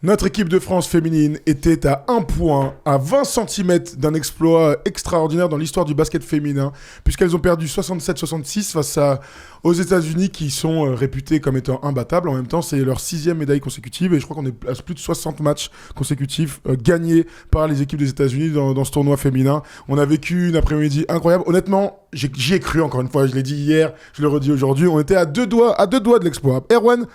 Notre équipe de France féminine était à 1 point, à 20 cm d'un exploit extraordinaire dans l'histoire du basket féminin, puisqu'elles ont perdu 67-66 face aux États-Unis qui sont réputés comme étant imbattables. En même temps, c'est leur 6e médaille consécutive et je crois qu'on est à plus de 60 matchs consécutifs gagnés par les équipes des États-Unis dans ce tournoi féminin. On a vécu une après-midi incroyable. Honnêtement, j'y ai cru encore une fois. Je l'ai dit hier, je le redis aujourd'hui. On était à deux doigts de l'exploit. Erwan,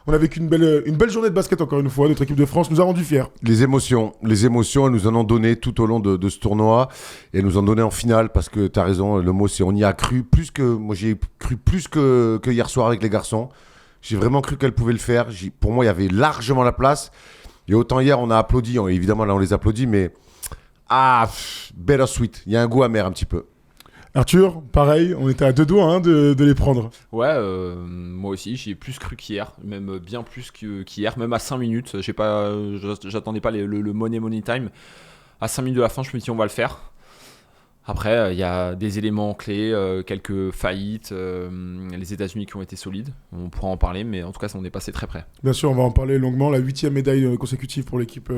on a vécu une belle journée de basket encore une fois. Notre équipe de France nous a rendus fiers. Les émotions, elles nous en ont donné tout au long de ce tournoi. Et elles nous en ont donné en finale parce que tu as raison, le mot c'est on y a cru moi j'ai cru plus que hier soir avec les garçons. J'ai vraiment cru qu'elles pouvaient le faire. Pour moi, il y avait largement la place. Et autant hier, on a applaudi. Évidemment, là, on les applaudit, mais bittersweet. Il y a un goût amer un petit peu. Arthur, pareil, on était à deux doigts de les prendre. Ouais, moi aussi, j'y ai plus cru qu'hier, même bien plus qu'hier, même à 5 minutes. J'attendais pas le money time. À 5 minutes de la fin, je me dis on va le faire. Après, il y a des éléments clés, quelques faillites, les États-Unis qui ont été solides. On pourra en parler, mais en tout cas, on est passé très près. Bien sûr, on va en parler longuement. La 8e médaille consécutive pour l'équipe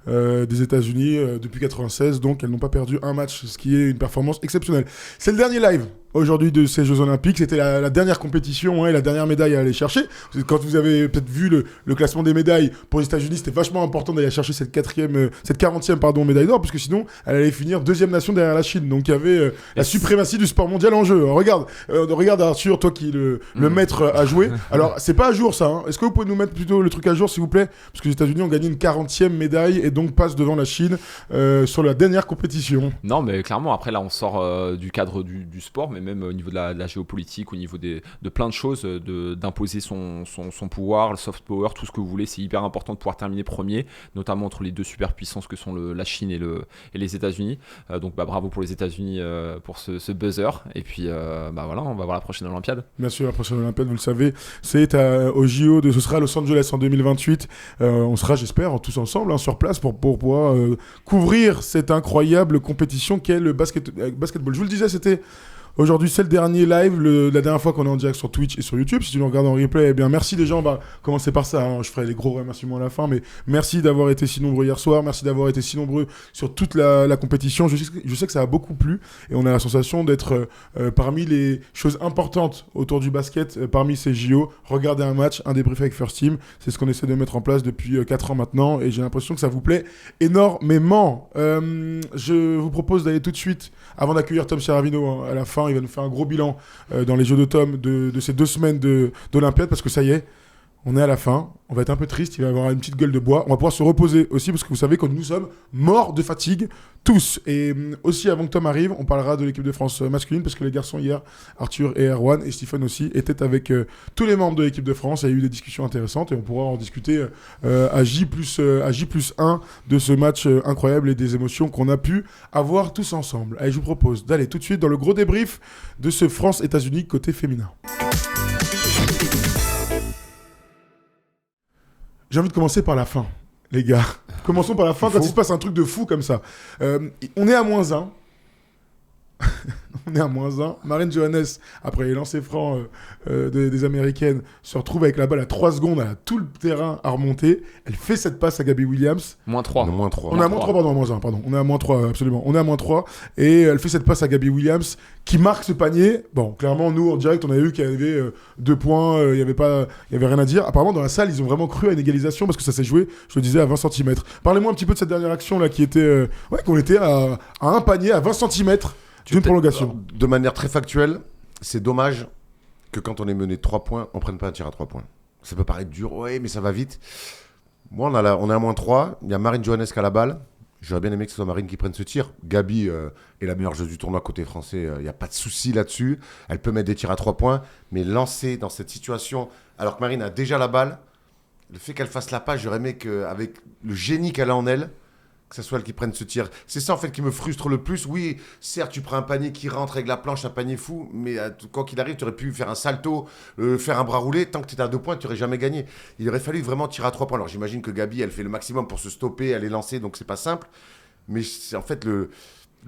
des États-Unis depuis 96. Donc, elles n'ont pas perdu un match, ce qui est une performance exceptionnelle. C'est le dernier live aujourd'hui de ces Jeux Olympiques. C'était la dernière compétition et la dernière médaille à aller chercher. Quand vous avez peut-être vu le classement des médailles pour les États-Unis, c'était vachement important d'aller chercher cette 40e médaille d'or, parce que sinon, elle allait finir deuxième nation derrière la Chine. Donc, il y avait la suprématie du sport mondial en jeu. Alors, regarde Arthur, toi qui es le maître à jouer. Alors, c'est pas à jour ça. Hein. Est-ce que vous pouvez nous mettre plutôt le truc à jour, s'il vous plaît? Parce que les États-Unis ont gagné une 40e médaille et donc passent devant la Chine sur la dernière compétition. Non, mais clairement, après là, on sort du cadre du sport, mais même au niveau de la géopolitique, au niveau de plein de choses, d'imposer son pouvoir, le soft power, tout ce que vous voulez. C'est hyper important de pouvoir terminer premier, notamment entre les deux superpuissances que sont la Chine et les États-Unis. Donc bravo pour les États-Unis pour ce buzzer. Et puis voilà, on va voir la prochaine Olympiade. Bien sûr, la prochaine Olympiade, vous le savez, c'est au JO, ce sera à Los Angeles en 2028. On sera, j'espère, tous ensemble sur place pour pouvoir couvrir cette incroyable compétition qu'est le basketball. Je vous le disais, aujourd'hui, c'est le dernier live, la dernière fois qu'on est en direct sur Twitch et sur YouTube. Si tu nous regardes en replay, eh bien merci les gens. On va commencer par ça. Hein. Je ferai les gros remerciements à la fin, mais merci d'avoir été si nombreux hier soir. Merci d'avoir été si nombreux sur toute la compétition. Je sais que ça a beaucoup plu et on a la sensation d'être parmi les choses importantes autour du basket, parmi ces JO. Regarder un match, un débrief avec First Team, c'est ce qu'on essaie de mettre en place depuis 4 ans maintenant et j'ai l'impression que ça vous plaît énormément. Je vous propose d'aller tout de suite, avant d'accueillir Tom Cheravino à la fin. Il va nous faire un gros bilan dans les Jeux de Tom de ces 2 semaines d'Olympiade, parce que ça y est, on est à la fin. On va être un peu triste, il va avoir une petite gueule de bois. On va pouvoir se reposer aussi, parce que vous savez que nous sommes morts de fatigue, tous. Et aussi, avant que Tom arrive, on parlera de l'équipe de France masculine, parce que les garçons hier, Arthur et Erwan, et Stephen aussi, étaient avec tous les membres de l'équipe de France. Il y a eu des discussions intéressantes, et on pourra en discuter à J+1 de ce match incroyable et des émotions qu'on a pu avoir tous ensemble. Allez, je vous propose d'aller tout de suite dans le gros débrief de ce France-États-Unis côté féminin. J'ai envie de commencer par la fin, les gars. Commençons par la fin quand il se passe un truc de fou comme ça. On est à -1. On est à -1. Marine Johannes, après les lancers francs des Américaines, se retrouve avec la balle à 3 secondes. Elle a tout le terrain à remonter. Elle fait cette passe à Gabby Williams. -3. On est à -3, pardon, -1, pardon. On est à -3, absolument. On est à -3. Et elle fait cette passe à Gabby Williams qui marque ce panier. Bon, clairement, nous, en direct, on avait vu qu'il y avait 2 points. Il y avait rien à dire. Apparemment, dans la salle, ils ont vraiment cru à une égalisation parce que ça s'est joué, je le disais, à 20 cm. Parlez-moi un petit peu de cette dernière action là qui était... qu'on était à un panier à 20 cm. D'une prolongation. De manière très factuelle, c'est dommage que quand on est mené 3 points, on ne prenne pas un tir à 3 points. Ça peut paraître dur, ouais, mais ça va vite. Moi, on est à -3. Il y a Marine Johannes qui a la balle. J'aurais bien aimé que ce soit Marine qui prenne ce tir. Gabi est la meilleure joueuse du tournoi côté français. Il n'y a pas de souci là-dessus. Elle peut mettre des tirs à 3 points. Mais lancer dans cette situation, alors que Marine a déjà la balle, le fait qu'elle fasse la passe, j'aurais aimé qu'avec le génie qu'elle a en elle, que ce soit elle qui prenne ce tir. C'est ça en fait qui me frustre le plus. Oui, certes, tu prends un panier qui rentre avec la planche, un panier fou, mais quoi qu'il arrive, tu aurais pu faire un salto, faire un bras roulé. Tant que tu étais à 2 points, tu n'aurais jamais gagné. Il aurait fallu vraiment tirer à 3 points. Alors j'imagine que Gabi, elle fait le maximum pour se stopper, elle est lancée, donc c'est pas simple. Mais c'est, en fait,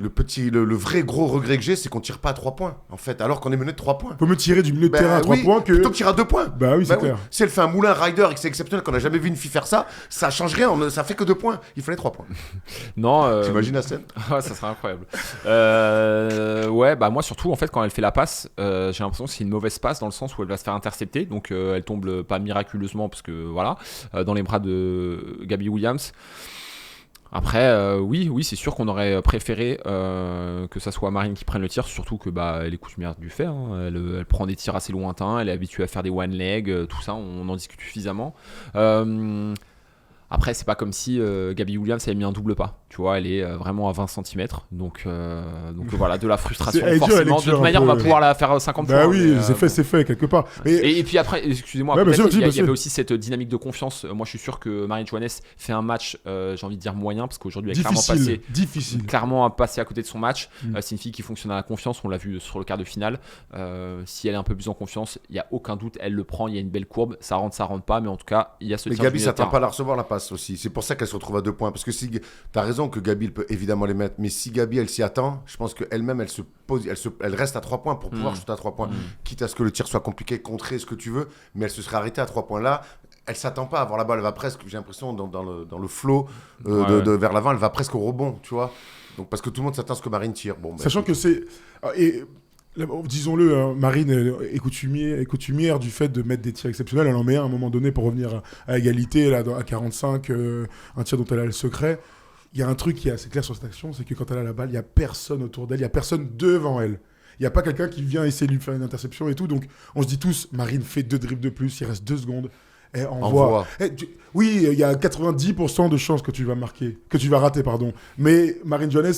Le vrai gros regret que j'ai, c'est qu'on tire pas à 3 points, en fait, alors qu'on est mené de 3 points. Faut me tirer du milieu de terrain à 3 points que. Plutôt que tirer à 2 points. Bah oui, c'est clair. Si elle fait un moulin rider et que c'est exceptionnel, qu'on n'a jamais vu une fille faire ça, ça change rien, ça fait que 2 points. Il fallait 3 points. Non. T'imagines la scène? Ça serait incroyable. Ouais, bah moi surtout, en fait, quand elle fait la passe, j'ai l'impression que c'est une mauvaise passe dans le sens où elle va se faire intercepter. Donc elle tombe pas miraculeusement, parce que voilà, dans les bras de Gabby Williams. Après, oui, c'est sûr qu'on aurait préféré que ça soit Marine qui prenne le tir, surtout que elle est coutumière du fait. Hein. Elle prend des tirs assez lointains, elle est habituée à faire des one leg, tout ça, on en discute suffisamment. Après, c'est pas comme si Gabby Williams avait mis un double pas. Tu vois, elle est vraiment à 20 cm. Donc voilà, de la frustration, forcément. De toute manière, on va pouvoir la faire 50 points. Bah oui, c'est fait, quelque part. Mais... Et puis après, excusez-moi, ouais, il y avait aussi cette dynamique de confiance. Moi, je suis sûr que Marine Johannes fait un match, j'ai envie de dire moyen, parce qu'aujourd'hui, elle est clairement passé à côté de son match. C'est une fille qui fonctionne à la confiance. On l'a vu sur le quart de finale. Si elle est un peu plus en confiance, il n'y a aucun doute, elle le prend. Il y a une belle courbe. Ça rentre pas. Mais en tout cas, il y a ce tir. Mais Gabi s'attend pas à la recevoir, la passe aussi. C'est pour ça qu'elle se retrouve à 2 points. Parce que si t'as raison que Gabi peut évidemment les mettre, mais si Gabi elle s'y attend, je pense qu'elle-même elle se pose, elle reste à 3 points pour pouvoir shooter à 3 points. Quitte à ce que le tir soit compliqué, contrer ce que tu veux, mais elle se serait arrêtée à 3 points là. Elle s'attend pas à avoir la balle, elle va presque, j'ai l'impression, dans le flow vers l'avant, elle va presque au rebond, tu vois. Donc parce que tout le monde s'attend à ce que Marine tire. Bon, sachant que c'est. Disons-le, hein, Marine est coutumière du fait de mettre des tirs exceptionnels. Elle en met un à un moment donné pour revenir à égalité, là, à 45, un tir dont elle a le secret. Il y a un truc qui est assez clair sur cette action, c'est que quand elle a la balle, il n'y a personne autour d'elle, il n'y a personne devant elle. Il n'y a pas quelqu'un qui vient essayer de lui faire une interception et tout. Donc on se dit tous, Marine fait 2 dribbles de plus, il reste 2 secondes. Et envoie. Oui, il y a 90% de chances que tu vas rater, pardon. Mais Marine Johannes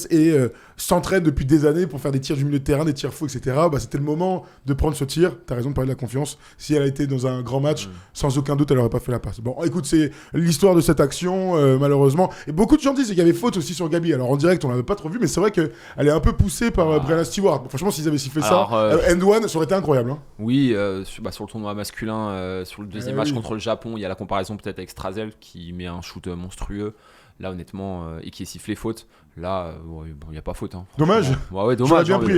s'entraîne depuis des années pour faire des tirs du milieu de terrain, des tirs fous, etc. C'était le moment de prendre ce tir. T'as raison de parler de la confiance. Si elle a été dans un grand match, sans aucun doute, elle n'aurait pas fait la passe. Bon, écoute, c'est l'histoire de cette action, malheureusement. Et beaucoup de gens disent qu'il y avait faute aussi sur Gabi. Alors en direct, on l'avait pas trop vu, mais c'est vrai qu'elle est un peu poussée par Brianna Stewart. Bon, franchement, s'ils avaient sifflé ça, end one, ça aurait été incroyable. Hein. Oui, sur le tournoi masculin, sur le deuxième match contre le Japon, il y a la comparaison peut-être avec Strazel qui met un shoot monstrueux. Là, honnêtement, et qui est sifflé faute. Là, il n'y a pas faute. Hein, dommage. Ouais, dommage. Bien pris. Il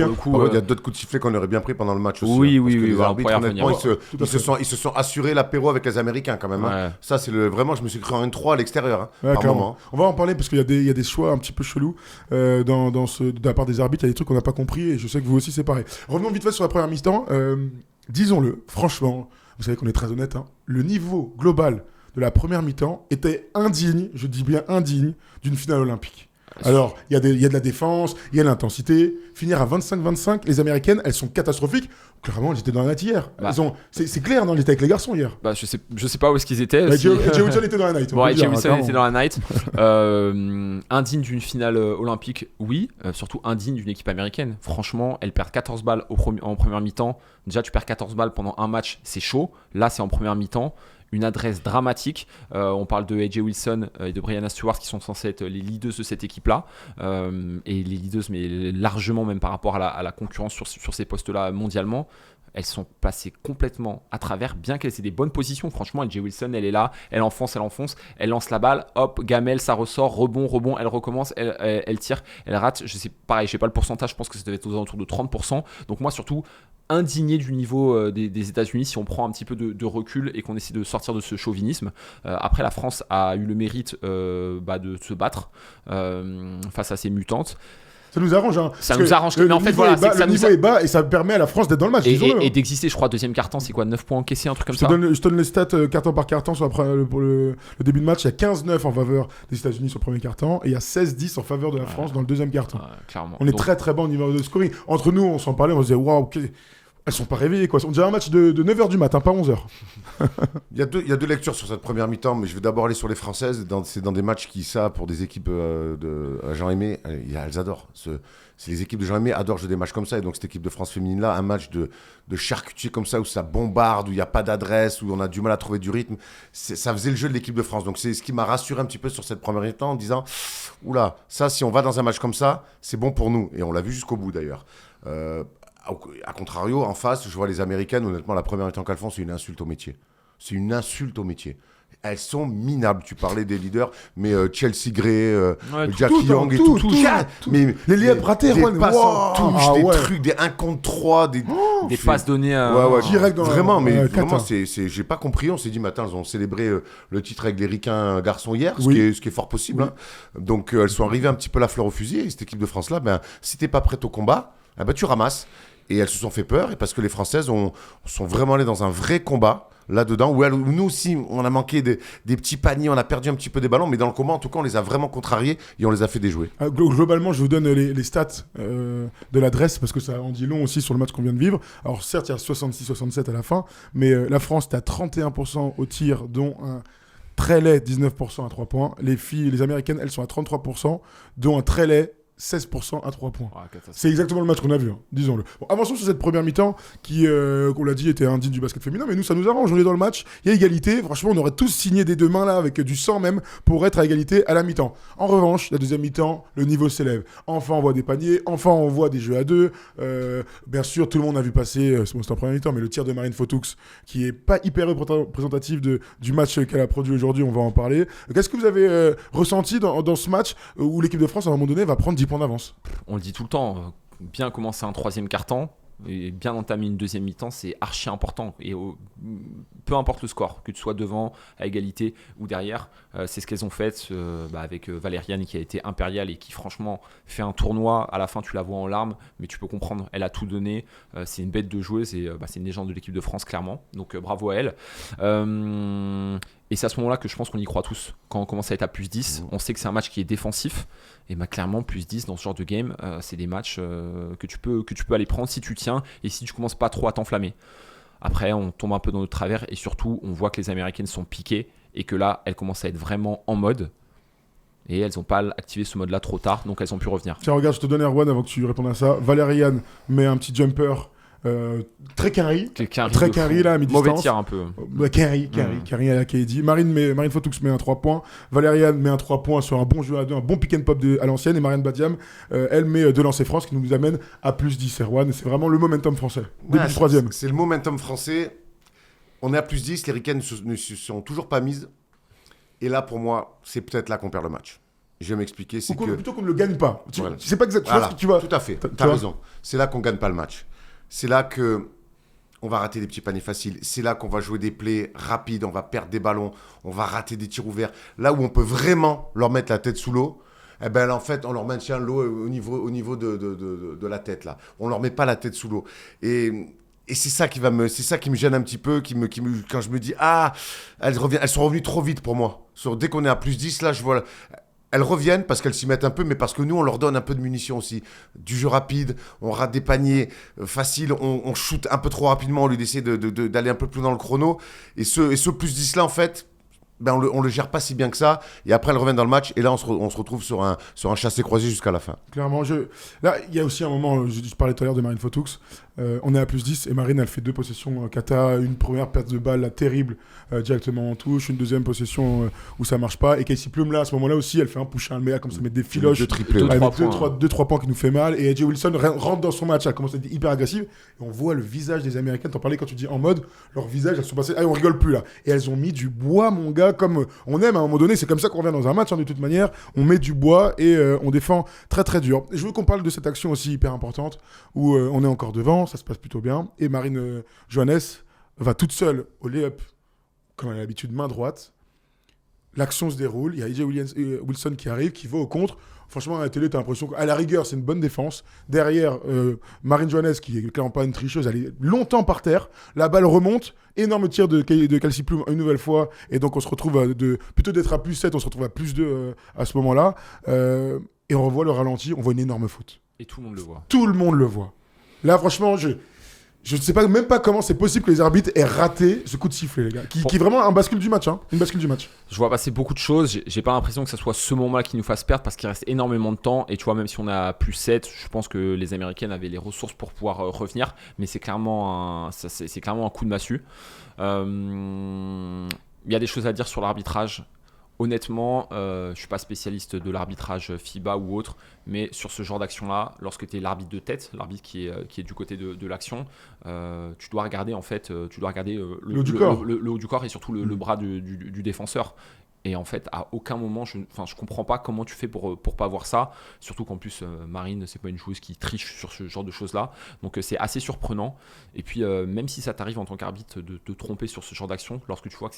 y a d'autres coups de sifflet qu'on aurait bien pris pendant le match aussi. Oui, parce que les voilà, arbitres, honnêtement, ils se sont assurés l'apéro avec les Américains quand même. Hein. Ça, c'est vraiment, je me suis cru en N3 à l'extérieur. Par moment. On va en parler parce qu'il y a des choix un petit peu chelous de la part des arbitres. Il y a des trucs qu'on n'a pas compris et je sais que vous aussi, c'est pareil. Revenons vite fait sur la première mi-temps. Disons-le, franchement, vous savez qu'on est très honnête. Hein, le niveau global de la première mi-temps était indigne, je dis bien indigne, d'une finale olympique. Alors, il y a de la défense, il y a l'intensité. Finir à 25-25, les Américaines, elles sont catastrophiques. Clairement, elles étaient dans la night hier. C'est clair, non, elles étaient avec les garçons hier. Je sais pas où est-ce qu'ils étaient. Jay Wilson était dans la night. Jay Wilson était dans la night. Indigne d'une finale olympique, oui. Surtout indigne d'une équipe américaine. Franchement, elles perdent 14 balles en première mi-temps. Déjà, tu perds 14 balles pendant un match, c'est chaud. Là, c'est en première mi-temps. Une adresse dramatique. On parle de AJ Wilson et de Brianna Stewart qui sont censées être les leaders de cette équipe-là. Et les leaders, mais largement même par rapport à la concurrence sur ces postes-là mondialement. Elles sont passées complètement à travers, bien qu'elles aient des bonnes positions. Franchement, AJ Wilson, elle est là, elle enfonce, elle lance la balle, hop, gamelle, ça ressort, rebond, elle recommence, elle tire, elle rate. Je sais pas le pourcentage, je pense que ça devait être aux alentours de 30%. Donc moi, surtout, indigné du niveau des États-Unis si on prend un petit peu de recul et qu'on essaie de sortir de ce chauvinisme. Après, la France a eu le mérite de se battre face à ces mutantes. Ça nous arrange, hein. Ça nous arrange. Mais en fait, voilà, le niveau est bas et ça permet à la France d'être dans le match. Et d'exister, je crois, deuxième quart-temps, c'est quoi, 9 points encaissés, un truc comme ça. Je te donne les stats quart-temps par quart-temps pour le début de match. Il y a 15-9 en faveur des États-Unis sur le premier quart-temps et il y a 16-10 en faveur de la France dans le deuxième quart-temps. Clairement. On est très très bon au niveau de scoring. Entre nous, on s'en parlait, on se disait waouh, elles sont pas réveillées quoi. On dirait un match de 9h du matin, pas 11h. Il y a deux lectures sur cette première mi-temps, mais je vais d'abord aller sur les Françaises. C'est dans des matchs pour des équipes de Jean-Aimé, elles adorent. C'est les équipes de Jean-Aimé adorent jouer des matchs comme ça. Et donc cette équipe de France féminine là, un match de charcutier comme ça où ça bombarde, où il n'y a pas d'adresse, où on a du mal à trouver du rythme, ça faisait le jeu de l'équipe de France. Donc c'est ce qui m'a rassuré un petit peu sur cette première mi-temps en disant oula, ça si on va dans un match comme ça, c'est bon pour nous. Et on l'a vu jusqu'au bout d'ailleurs. A contrario, en face, je vois les Américaines, honnêtement, la première mi-temps qu'elles font, c'est une insulte au métier. C'est une insulte au métier. elles sont minables. Tu parlais des leaders, mais Chelsea Gray, Ouais, Jackie Young et tout. Mais Les liens ratés, des Juan, passes en touche, ah des ouais. trucs, des 1 contre 3, des passes données ouais, direct dans vraiment, mais Qatar. vraiment, j'ai pas compris. On s'est dit, mais attends, elles ont célébré le titre avec les Ricains garçons hier, ce qui est fort possible. Oui. Hein. Donc elles sont arrivées un petit peu la fleur au fusil. Et cette équipe de France là, si t'es pas prête au combat, tu ramasses. Et elles se sont fait peur, et parce que les Françaises sont vraiment allées dans un vrai combat là-dedans, où nous aussi, on a manqué des petits paniers, on a perdu un petit peu des ballons, mais dans le combat, en tout cas, on les a vraiment contrariés et on les a fait déjouer. Globalement, je vous donne les stats de l'adresse, parce que ça en dit long aussi sur le match qu'on vient de vivre. Alors certes, il y a 66-67 à la fin, mais la France est à 31% au tir, dont un très laid 19% à 3 points. Les Américaines, elles sont à 33%, dont un très laid 16% à 3 points. C'est exactement le match qu'on a vu, hein, disons-le. Bon, avançons sur cette première mi-temps qui, on l'a dit, était indigne du basket féminin, mais nous, ça nous arrange. On est dans le match, il y a égalité. Franchement, on aurait tous signé des deux mains là avec du sang même pour être à égalité à la mi-temps. En revanche, la deuxième mi-temps, le niveau s'élève. Enfin, on voit des paniers, enfin, on voit des jeux à deux. Bien sûr, tout le monde a vu passer, c'est en première mi-temps, mais le tir de Marine Fotoux, qui est pas hyper représentatif du match qu'elle a produit aujourd'hui, on va en parler. Qu'est-ce que vous avez ressenti dans ce match où l'équipe de France, à un moment donné, va prendre 10 points d'avance? On le dit tout le temps, bien commencer un troisième quart-temps et bien entamer une deuxième mi-temps, c'est archi important. Et peu importe le score, que tu sois devant, à égalité ou derrière, c'est ce qu'elles ont fait avec Valériane qui a été impériale et qui franchement fait un tournoi. À la fin, tu la vois en larmes, mais tu peux comprendre, elle a tout donné. C'est une bête de joueuse et c'est une légende de l'équipe de France, clairement. Donc bravo à elle. Et c'est à ce moment-là que je pense qu'on y croit tous. Quand on commence à être à plus 10, on sait que c'est un match qui est défensif. Et clairement, plus 10 dans ce genre de game, c'est des matchs que tu peux aller prendre si tu tiens et si tu commences pas trop à t'enflammer. Après, on tombe un peu dans notre travers et surtout, on voit que les Américaines sont piquées et que là, elles commencent à être vraiment en mode. Et elles n'ont pas activé ce mode-là trop tard, donc elles ont pu revenir. Tiens, regarde, je te donne Erwan avant que tu répondes à ça. Valériane met un petit jumper. Très carré là à mi-distance. Mauvais tir un peu. Carré à la KD. Marine Fotoux met un 3 points. Valériane met un 3 points sur un bon jeu à deux, un bon pick and pop à l'ancienne. Et Marianne Badiam, elle met 2 lancers France qui nous amène à plus 10. Erwan, c'est vraiment le momentum français. Début du troisième. C'est le momentum français. On est à plus 10. Les Ricaines ne se sont toujours pas mises. Et là, pour moi, c'est peut-être là qu'on perd le match. Je vais m'expliquer. Plutôt qu'on ne le gagne pas. Voilà. C'est pas exactement ce que tu vas. Tout à fait. T'as raison. C'est là qu'on gagne pas le match. C'est là qu'on va rater des petits paniers faciles. C'est là qu'on va jouer des plays rapides. On va perdre des ballons. On va rater des tirs ouverts. Là où on peut vraiment leur mettre la tête sous l'eau, là, en fait, on leur maintient l'eau au niveau de la tête. Là. On leur met pas la tête sous l'eau. Et c'est ça qui me gêne un petit peu. Quand je me dis, elles sont revenues trop vite pour moi. Dès qu'on est à plus 10, là, je vois... Elles reviennent parce qu'elles s'y mettent un peu, mais parce que nous, on leur donne un peu de munitions aussi. Du jeu rapide, on rate des paniers faciles, on shoot un peu trop rapidement au lieu d'essayer d'aller un peu plus dans le chrono. Et ce plus 10-là, en fait, on le gère pas si bien que ça. Et après, elles reviennent dans le match. Et là, on se retrouve sur un chassé-croisé jusqu'à la fin. Clairement, là, il y a aussi un moment, je parlais tout à l'heure de Marine Fotoux. On est à plus 10 et Marine, elle fait 2 possessions kata, une première perte de balle là, terrible directement en touche, une deuxième possession où ça marche pas. Et Casey Plum, là, à ce moment-là aussi, elle fait un push, un comme ça met des filoches. 2-3 points qui nous fait mal. Et AJ Wilson rentre dans son match, elle commence à être hyper agressive. Et on voit le visage des Américaines. T'en parlais quand tu dis en mode, leur visage, elles sont passées, on rigole plus là. Et elles ont mis du bois, mon gars, comme on aime à un moment donné. C'est comme ça qu'on revient dans un match, de toute manière. On met du bois et on défend très très dur. Et je veux qu'on parle de cette action aussi hyper importante où on est encore devant. Ça se passe plutôt bien. Et Marine Johannes va toute seule au lay-up, comme elle a l'habitude, main droite. L'action se déroule. Il y a AJ Wilson qui arrive, qui va au contre. Franchement, à la télé, tu as l'impression qu'à la rigueur, c'est une bonne défense. Derrière, Marine Johannes, qui est clairement pas une tricheuse, elle est longtemps par terre. La balle remonte. Énorme tir de Kelsey Plum une nouvelle fois. Et donc, on se retrouve plutôt d'être à plus 7, on se retrouve à plus 2 à ce moment-là. Et on revoit le ralenti. On voit une énorme faute. Et tout le monde le voit. Tout le monde le voit. Là, franchement, je ne sais même pas comment c'est possible que les arbitres aient raté ce coup de sifflet, les gars. Qui est vraiment un bascule du match. Une bascule du match. Je vois passer beaucoup de choses. J'ai pas l'impression que ce soit ce moment-là qui nous fasse perdre parce qu'il reste énormément de temps. Et tu vois, même si on a plus 7, je pense que les Américaines avaient les ressources pour pouvoir revenir. Mais c'est clairement un coup de massue. Il y a des choses à dire sur l'arbitrage. Honnêtement, je suis pas spécialiste de l'arbitrage FIBA ou autre, mais sur ce genre d'action-là, lorsque tu es l'arbitre de tête, l'arbitre qui est du côté de l'action, tu dois regarder en fait, le haut du corps et surtout le bras du défenseur. Et en fait, à aucun moment, je comprends pas comment tu fais pour pas voir ça. Surtout qu'en plus, Marine, c'est pas une joueuse qui triche sur ce genre de choses-là. Donc c'est assez surprenant. Et puis, même si ça t'arrive en tant qu'arbitre de te tromper sur ce genre d'action, lorsque tu vois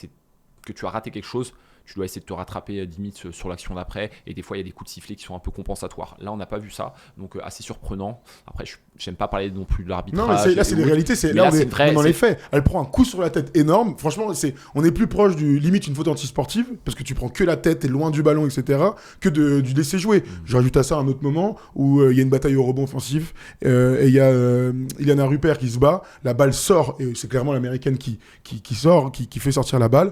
que tu as raté quelque chose, tu dois essayer de te rattraper limite sur l'action d'après. Et des fois, il y a des coups de sifflet qui sont un peu compensatoires. Là, on n'a pas vu ça. Donc, assez surprenant. Après, j'aime pas parler non plus de l'arbitrage. Non, mais là, c'est les réalités. Là, on est dans les faits. Elle prend un coup sur la tête énorme. Franchement, on est plus proche du limite une faute antisportive parce que tu prends que la tête, t'es loin du ballon, etc. que du laisser jouer. Je rajoute à ça un autre moment où il y a une bataille au rebond offensif et il y a Iliana Rupert qui se bat. La balle sort et c'est clairement l'américaine qui sort, qui fait sortir la balle.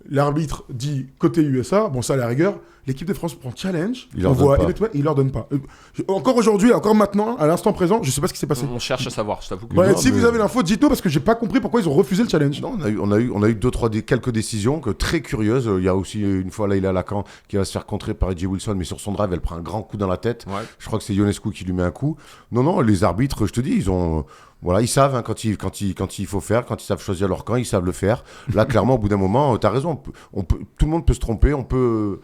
L'arbitre dit côté USA, bon ça à la rigueur, l'équipe de France prend challenge, il leur donne pas. Encore aujourd'hui, encore maintenant, à l'instant présent, je sais pas ce qui s'est passé. On cherche à savoir, je t'avoue que si vous avez l'info, dites-nous parce que j'ai pas compris pourquoi ils ont refusé le challenge. Non, on a eu quelques décisions très curieuses. Il y a aussi une fois Leïla Lacan qui va se faire contrer par Edgy Wilson, mais sur son drive, elle prend un grand coup dans la tête. Ouais. Je crois que c'est Ionescu qui lui met un coup. Non, les arbitres, je te dis, ils savent quand il faut faire, quand ils savent choisir leur camp, ils savent le faire. Là, clairement, au bout d'un moment, tu as raison, tout le monde peut se tromper, on peut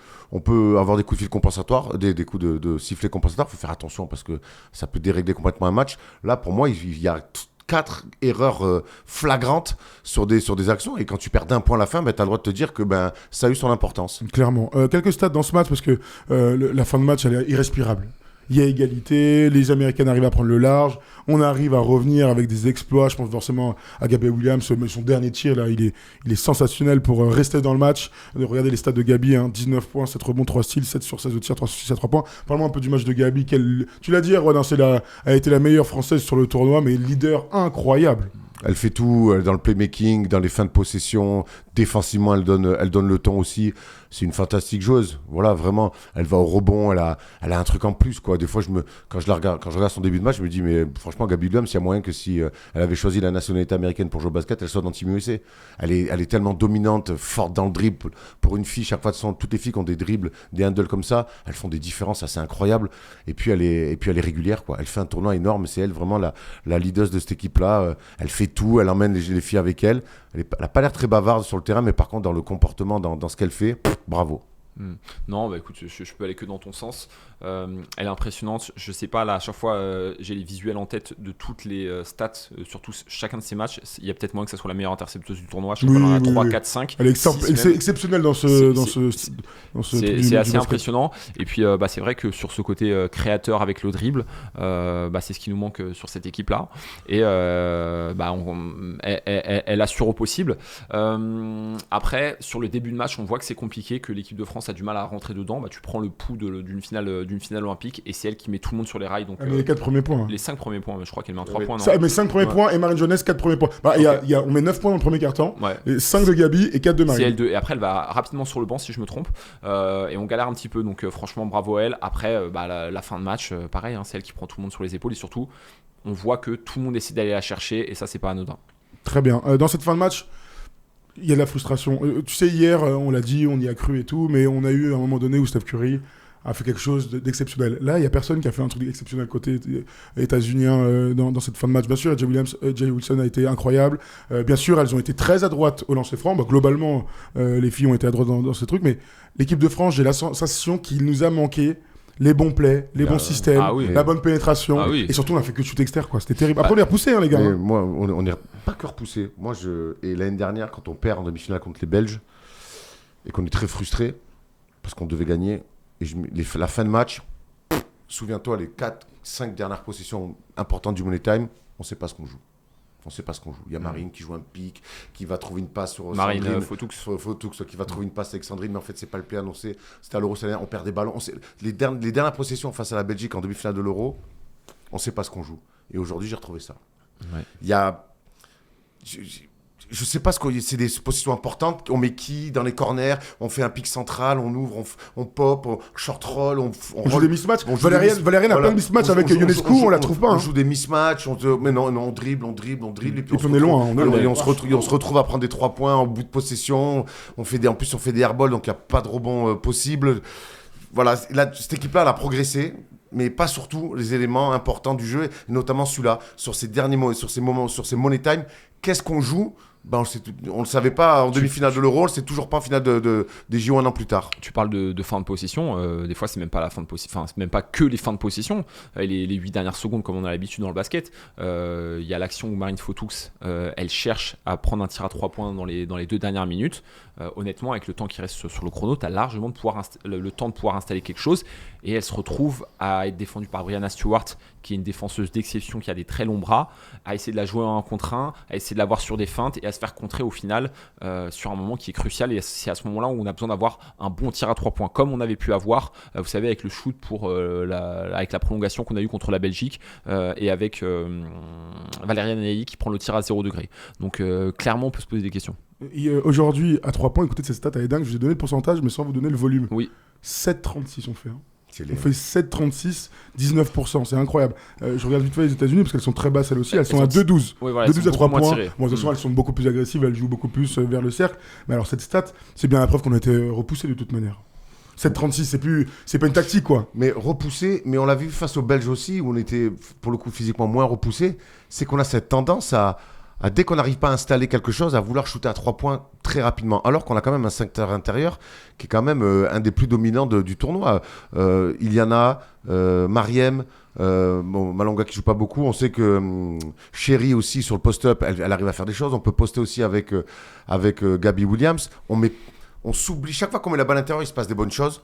avoir des coups de fil compensatoires, des coups de sifflet compensatoires. Il faut faire attention parce que ça peut dérégler complètement un match. Là, pour moi, il y a 4 erreurs flagrantes sur des actions. Et quand tu perds d'un point à la fin, tu as le droit de te dire que ça a eu son importance. Clairement. Quelques stats dans ce match parce que la fin de match, elle est irrespirable. Il y a égalité, les Américaines arrivent à prendre le large, on arrive à revenir avec des exploits. Je pense forcément à Gabi Williams, mais son dernier tir là, il est sensationnel pour rester dans le match. Regardez les stats de Gabi, 19 points, 7 rebonds, 3 steals, 7 sur 16 au tir, 3 sur 6 à 3 points. Parle-moi un peu du match de Gabi. Tu l'as dit, Erwan, elle a été la meilleure française sur le tournoi, mais leader incroyable. Elle fait tout, elle est dans le playmaking, dans les fins de possession, défensivement elle donne le ton aussi. C'est une fantastique joueuse. Voilà, vraiment, elle va au rebond, elle a un truc en plus quoi. Des fois quand je regarde son début de match, je me dis mais franchement Gabi Williams, il y a moyen que si elle avait choisi la nationalité américaine pour jouer au basket, elle soit dans Team USA. Elle est tellement dominante, forte dans le dribble. Pour une fille, chaque fois toutes les filles qui ont des dribbles, des handles comme ça, elles font des différences assez incroyables. Et puis elle est régulière quoi. Elle fait un tournoi énorme, c'est elle vraiment la leader de cette équipe là. Elle fait tout, elle emmène les filles avec elle. Elle n'a pas l'air très bavarde sur le terrain, mais par contre, dans le comportement, dans ce qu'elle fait, bravo. Non, écoute, je peux aller que dans ton sens. Elle est impressionnante. Je sais pas, là, à chaque fois, j'ai les visuels en tête de toutes les stats sur chacun de ces matchs. Il y a peut-être moins que ça soit la meilleure intercepteuse du tournoi. Je crois qu'elle en a 3, 4, 5. Elle est exceptionnelle dans ce c'est assez impressionnant. Et puis, c'est vrai que sur ce côté créateur avec le dribble, c'est ce qui nous manque sur cette équipe-là. Et elle assure au possible. Après, sur le début de match, on voit que c'est compliqué, que l'équipe de France a du mal à rentrer dedans. Tu prends le pouls d'une finale olympique et c'est elle qui met tout le monde sur les rails. Donc, les 4 premiers points. Les 5 premiers points, je crois qu'elle met en 3 points. Mais 5 premiers points et Marine Jones 4 premiers points. On met 9 points dans le premier quart-temps, 5 de Gabi et 4 de Marine. C'est elle deux. Et après, elle va rapidement sur le banc si je me trompe. Et on galère un petit peu. Donc franchement, bravo à elle. Après, la fin de match, pareil, c'est elle qui prend tout le monde sur les épaules. Et surtout, on voit que tout le monde essaie d'aller la chercher. Et ça, c'est pas anodin. Très bien. Dans cette fin de match, il y a de la frustration. Tu sais, hier, on l'a dit, on y a cru et tout, mais on a eu un moment donné où Steph Curry a fait quelque chose d'exceptionnel. Là, il n'y a personne qui a fait un truc exceptionnel côté états-unien dans cette fin de match. Bien sûr, Jay Wilson a été incroyable. Bien sûr, elles ont été très à droite au lancer franc. Globalement, les filles ont été à droite dans ce truc, mais l'équipe de France, j'ai la sensation qu'il nous a manqué les bons plays, les bons systèmes, la bonne pénétration. Et surtout, on a fait que shoot externe, quoi. C'était terrible. Après, on est repoussé, les gars. Moi, on n'est pas que repoussé. Et l'année dernière, quand on perd en demi-finale contre les Belges, et qu'on est très frustré, parce qu'on devait gagner, et la fin de match, souviens-toi, les 4-5 dernières possessions importantes du Money Time, on ne sait pas ce qu'on joue. Il y a Marine qui joue un pic, qui va trouver une passe sur Marine Fotoux, qui va trouver une passe avec Sandrine, mais en fait, c'est pas le play annoncé. C'était à l'Euro, on perd des ballons. Les dernières possessions face à la Belgique en demi-finale de l'Euro, on ne sait pas ce qu'on joue. Et aujourd'hui, j'ai retrouvé ça. Il y a... je sais pas c'est des positions importantes. On met qui dans les corners? On fait un pic central, on ouvre, on pop, on short roll, on joue roll, des mismatchs. Valériane a plein de mismatchs avec Ionescu, on la trouve pas. On joue des mismatchs, mais non, on dribble, et puis on est loin. Et on se retrouve à prendre des 3 points en bout de possession. En plus, on fait des airballs, donc il n'y a pas de rebond possible. Voilà, cette équipe-là, elle a progressé, mais pas surtout les éléments importants du jeu, notamment celui-là, sur ces derniers mots, sur ces moments, sur ces money time. Qu'est-ce qu'on joue? On le savait pas en demi-finale de l'Euro, c'est toujours pas en finale des JO un an plus tard. Tu parles de fin de possession, des fois c'est même pas la fin de possession, enfin c'est même pas que les fins de possession, les 8 dernières secondes comme on a l'habitude dans le basket, il y a l'action où Marine Fotoux, elle cherche à prendre un tir à 3 points dans les 2 dernières minutes. Honnêtement, avec le temps qui reste sur le chrono, tu as largement le temps de pouvoir installer quelque chose, et elle se retrouve à être défendue par Brianna Stewart, qui est une défenseuse d'exception, qui a des très longs bras, à essayer de la jouer en 1 contre 1, à essayer de l'avoir sur des feintes et à se faire contrer au final sur un moment qui est crucial. Et c'est à ce moment-là où on a besoin d'avoir un bon tir à 3 points, comme on avait pu avoir, vous savez, avec le shoot avec la prolongation qu'on a eu contre la Belgique, et avec Valériane Anaï qui prend le tir à 0 degré. Donc clairement, on peut se poser des questions. Aujourd'hui, à 3 points, écoutez, cette stat, elle est dingue. Je vous ai donné le pourcentage, mais sans vous donner le volume. Oui. 7,36 on fait. On fait 7,36, 19%, c'est incroyable. Je regarde vite fait les États-Unis parce qu'elles sont très basses elles aussi, elles sont à 2,12. Oui, voilà, 2,12 à 3 points. Bon, de toute façon, mmh. elles sont beaucoup plus agressives, elles jouent beaucoup plus vers le cercle. Mais alors, cette stat, c'est bien la preuve qu'on a été repoussé de toute manière. 7,36, c'est pas une tactique, quoi. Mais repoussé, mais on l'a vu face aux Belges aussi, où on était pour le coup physiquement moins repoussé, c'est qu'on a cette tendance à dès qu'on n'arrive pas à installer quelque chose, à vouloir shooter à 3 points très rapidement, alors qu'on a quand même un secteur intérieur qui est quand même un des plus dominants du tournoi. Iliana, Mariem, Malonga qui joue pas beaucoup, on sait que Chéri aussi sur le post-up, elle arrive à faire des choses, on peut poster aussi avec Gabby Williams, on s'oublie, chaque fois qu'on met la balle à l'intérieur, il se passe des bonnes choses.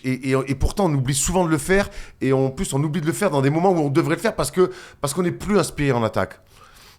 Et pourtant, on oublie souvent de le faire. Et en plus, on oublie de le faire dans des moments où on devrait le faire parce qu'on n'est plus inspiré en attaque.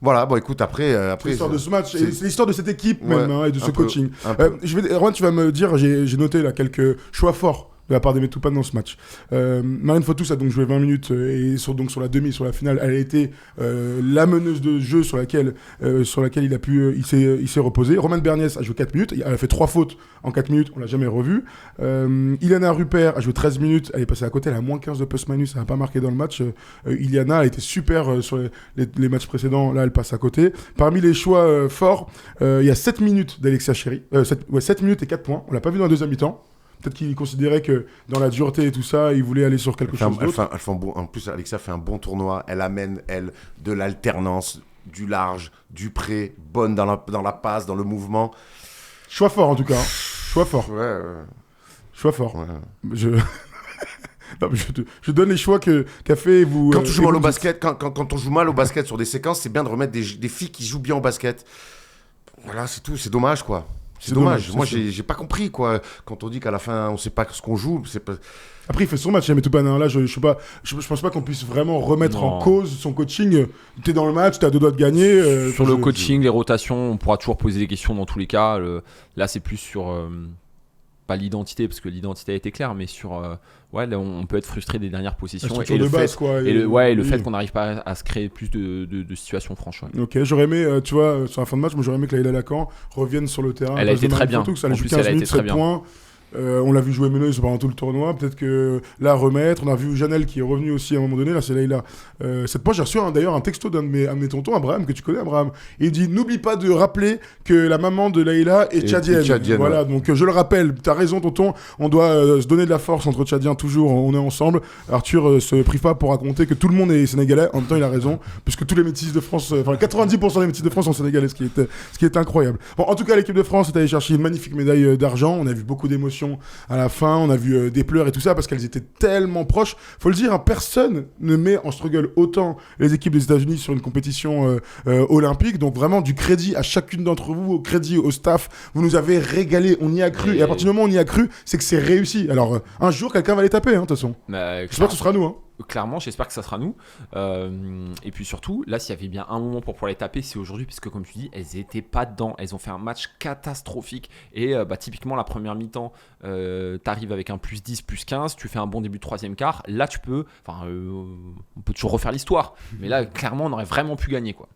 Voilà, bon écoute, après c'est l'histoire de ce match, et c'est l'histoire de cette équipe ouais, même, et de ce coaching. peu. Romain, tu vas me dire, j'ai noté là quelques choix forts de la part des Metoupan dans ce match. Marine Fotoux a donc joué 20 minutes et sur la sur la finale, elle a été la meneuse de jeu sur laquelle il s'est reposé. Romane Berniès a joué 4 minutes, elle a fait 3 fautes en 4 minutes, on l'a jamais revue. Iliana Rupert a joué 13 minutes, elle est passée à côté, elle a moins 15 de plus-minus, elle n'a pas marqué dans le match. Iliana a été super sur les matchs précédents, là elle passe à côté. Parmi les choix forts, il y a 7 minutes d'Alexia Chéri, 7 minutes et 4 points, on l'a pas vu dans la deuxième mi-temps. Peut-être qu'il considérait que dans la dureté et tout ça, il voulait aller sur quelque chose d'autre. En plus, Alexia fait un bon tournoi. Elle amène, de l'alternance, du large, du près, bonne dans la passe, dans le mouvement. Choix fort, en tout cas. Choix fort. Ouais. Choix fort. Ouais. Non, mais je donne les choix qu'a fait vous. Quand tu joues mal au basket, quand on joue mal au basket sur des séquences, c'est bien de remettre des filles qui jouent bien au basket. Voilà, c'est tout. C'est dommage, quoi. C'est dommage. Moi, j'ai pas compris, quoi. Quand on dit qu'à la fin, on sait pas ce qu'on joue, c'est pas... Après, il fait son match, mais tout pas. Là, je pense pas qu'on puisse vraiment remettre en cause son coaching. T'es dans le match, t'as 2 doigts de gagner. Sur le coaching, les rotations, on pourra toujours poser des questions dans tous les cas. Là, c'est plus sur pas l'identité, parce que l'identité a été claire, mais sur là, on peut être frustré des dernières possessions et le fait qu'on n'arrive pas à se créer plus de situations franches. Ouais. Ok, j'aurais aimé, tu vois, sur la fin de match, moi j'aurais aimé que Laïla Lacan revienne sur le terrain. Elle a été très bien. Elle a joué 15 minutes, 7 points. On l'a vu jouer meneuse pendant tout le tournoi. Peut-être que là, remettre. On a vu Janelle qui est revenue aussi à un moment donné. Là, c'est Laïla. Cette fois, j'ai reçu d'ailleurs un texto d'un de mes tontons, Abraham, que tu connais, Abraham. Et il dit n'oublie pas de rappeler que la maman de Laïla est tchadienne. Voilà, donc je le rappelle. T'as raison, tonton. On doit se donner de la force entre Tchadiens toujours. On est ensemble. Arthur se prive pas pour raconter que tout le monde est sénégalais. En même temps, il a raison. Puisque tous les métis de France, 90% des métis de France sont sénégalais, ce qui est incroyable. Bon, en tout cas, l'équipe de France est allée chercher une magnifique médaille d'argent. On a vu beaucoup d'émotions à la fin, on a vu des pleurs et tout ça parce qu'elles étaient tellement proches. Faut le dire, personne ne met en struggle autant les équipes des États-Unis sur une compétition olympique. Donc vraiment du crédit à chacune d'entre vous, au crédit au staff. Vous nous avez régalé, on y a cru. Et à partir du moment où on y a cru, c'est que c'est réussi. Alors un jour, quelqu'un va les taper, de toute façon. J'espère que ce sera nous. Clairement, j'espère que ça sera nous. Et puis surtout, là, s'il y avait bien un moment pour pouvoir les taper, c'est aujourd'hui, puisque comme tu dis, elles étaient pas dedans. Elles ont fait un match catastrophique. Et typiquement, la première mi-temps, t'arrives avec un plus 10, plus 15, tu fais un bon début de troisième quart. Là, tu peux... on peut toujours refaire l'histoire. Mais là, clairement, on aurait vraiment pu gagner, quoi.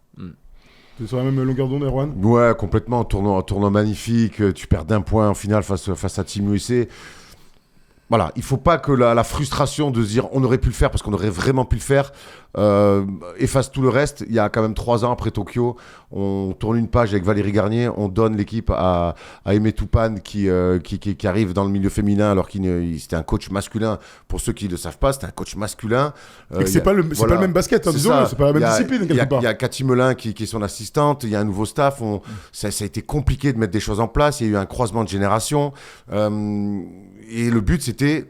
C'est sur la même longueur d'onde, Erwan? Ouais, complètement. Tournoi magnifique. Tu perds d'un point en finale face à Team USA. Voilà, il ne faut pas que la frustration de se dire on aurait pu le faire parce qu'on aurait vraiment pu le faire efface tout le reste. Il y a quand même 3 ans après Tokyo, on tourne une page avec Valérie Garnier, on donne l'équipe à Aimé Toupane qui arrive dans le milieu féminin alors qu'il c'était un coach masculin. Pour ceux qui ne le savent pas, c'était un coach masculin. Et c'est pas le même basket, hein, disons, c'est pas la même discipline quelque part. Il y a Cathy Melin qui est son assistante, il y a un nouveau staff. Ça a été compliqué de mettre des choses en place, il y a eu un croisement de générations. Et le but, c'était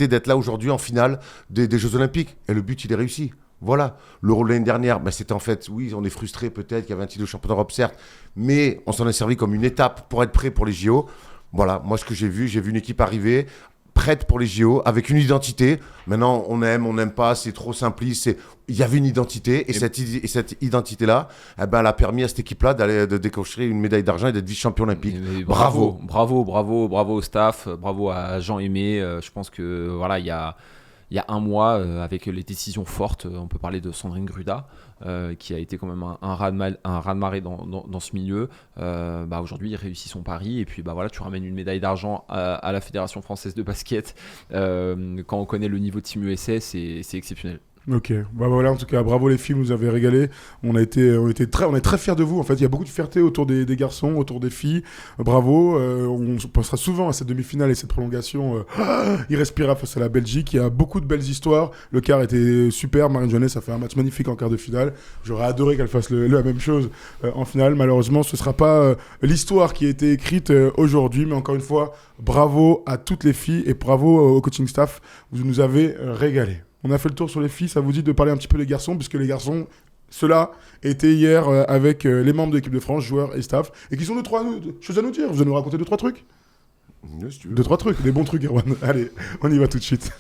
d'être là aujourd'hui en finale des Jeux Olympiques. Et le but, il est réussi. Voilà. L'Euro de l'année dernière, c'était en fait, oui, on est frustré peut-être qu'il y avait un titre de champion d'Europe, certes, mais on s'en est servi comme une étape pour être prêt pour les JO. Voilà, moi, ce que j'ai vu une équipe arriver prête pour les JO, avec une identité. Maintenant, on n'aime pas, c'est trop simpliste. Il y avait une identité, et cette identité-là, elle a permis à cette équipe-là de décrocher une médaille d'argent et d'être vice-champion olympique. Bravo au staff, bravo à Jean-Aimé. Je pense que voilà, il y a un mois, avec les décisions fortes, on peut parler de Sandrine Gruda, qui a été quand même un raz-de-marée dans ce milieu. Aujourd'hui, il réussit son pari, et puis voilà, tu ramènes une médaille d'argent à la Fédération française de basket. Quand on connaît le niveau de Team USA, c'est exceptionnel. Ok, voilà, en tout cas, bravo les filles, vous nous avez régalé. On est très fiers de vous. En fait, il y a beaucoup de fierté autour des garçons, autour des filles. Bravo. On pensera souvent à cette demi-finale et cette prolongation irrespirable face à la Belgique. Il y a beaucoup de belles histoires. Le quart était super. Marine Johannes a fait un match magnifique en quart de finale. J'aurais adoré qu'elle fasse la même chose en finale. Malheureusement, ce ne sera pas l'histoire qui a été écrite aujourd'hui. Mais encore une fois, bravo à toutes les filles et bravo au coaching staff. Vous nous avez régalé. On a fait le tour sur les filles, ça vous dit de parler un petit peu des garçons, puisque les garçons, ceux-là, étaient hier avec les membres de l'équipe de France, joueurs et staff, et qui sont 2-3 choses à nous dire. Vous allez nous raconter 2-3 trucs? Oui, si tu veux. 2-3 trucs, des bons trucs, Erwan. Allez, on y va tout de suite.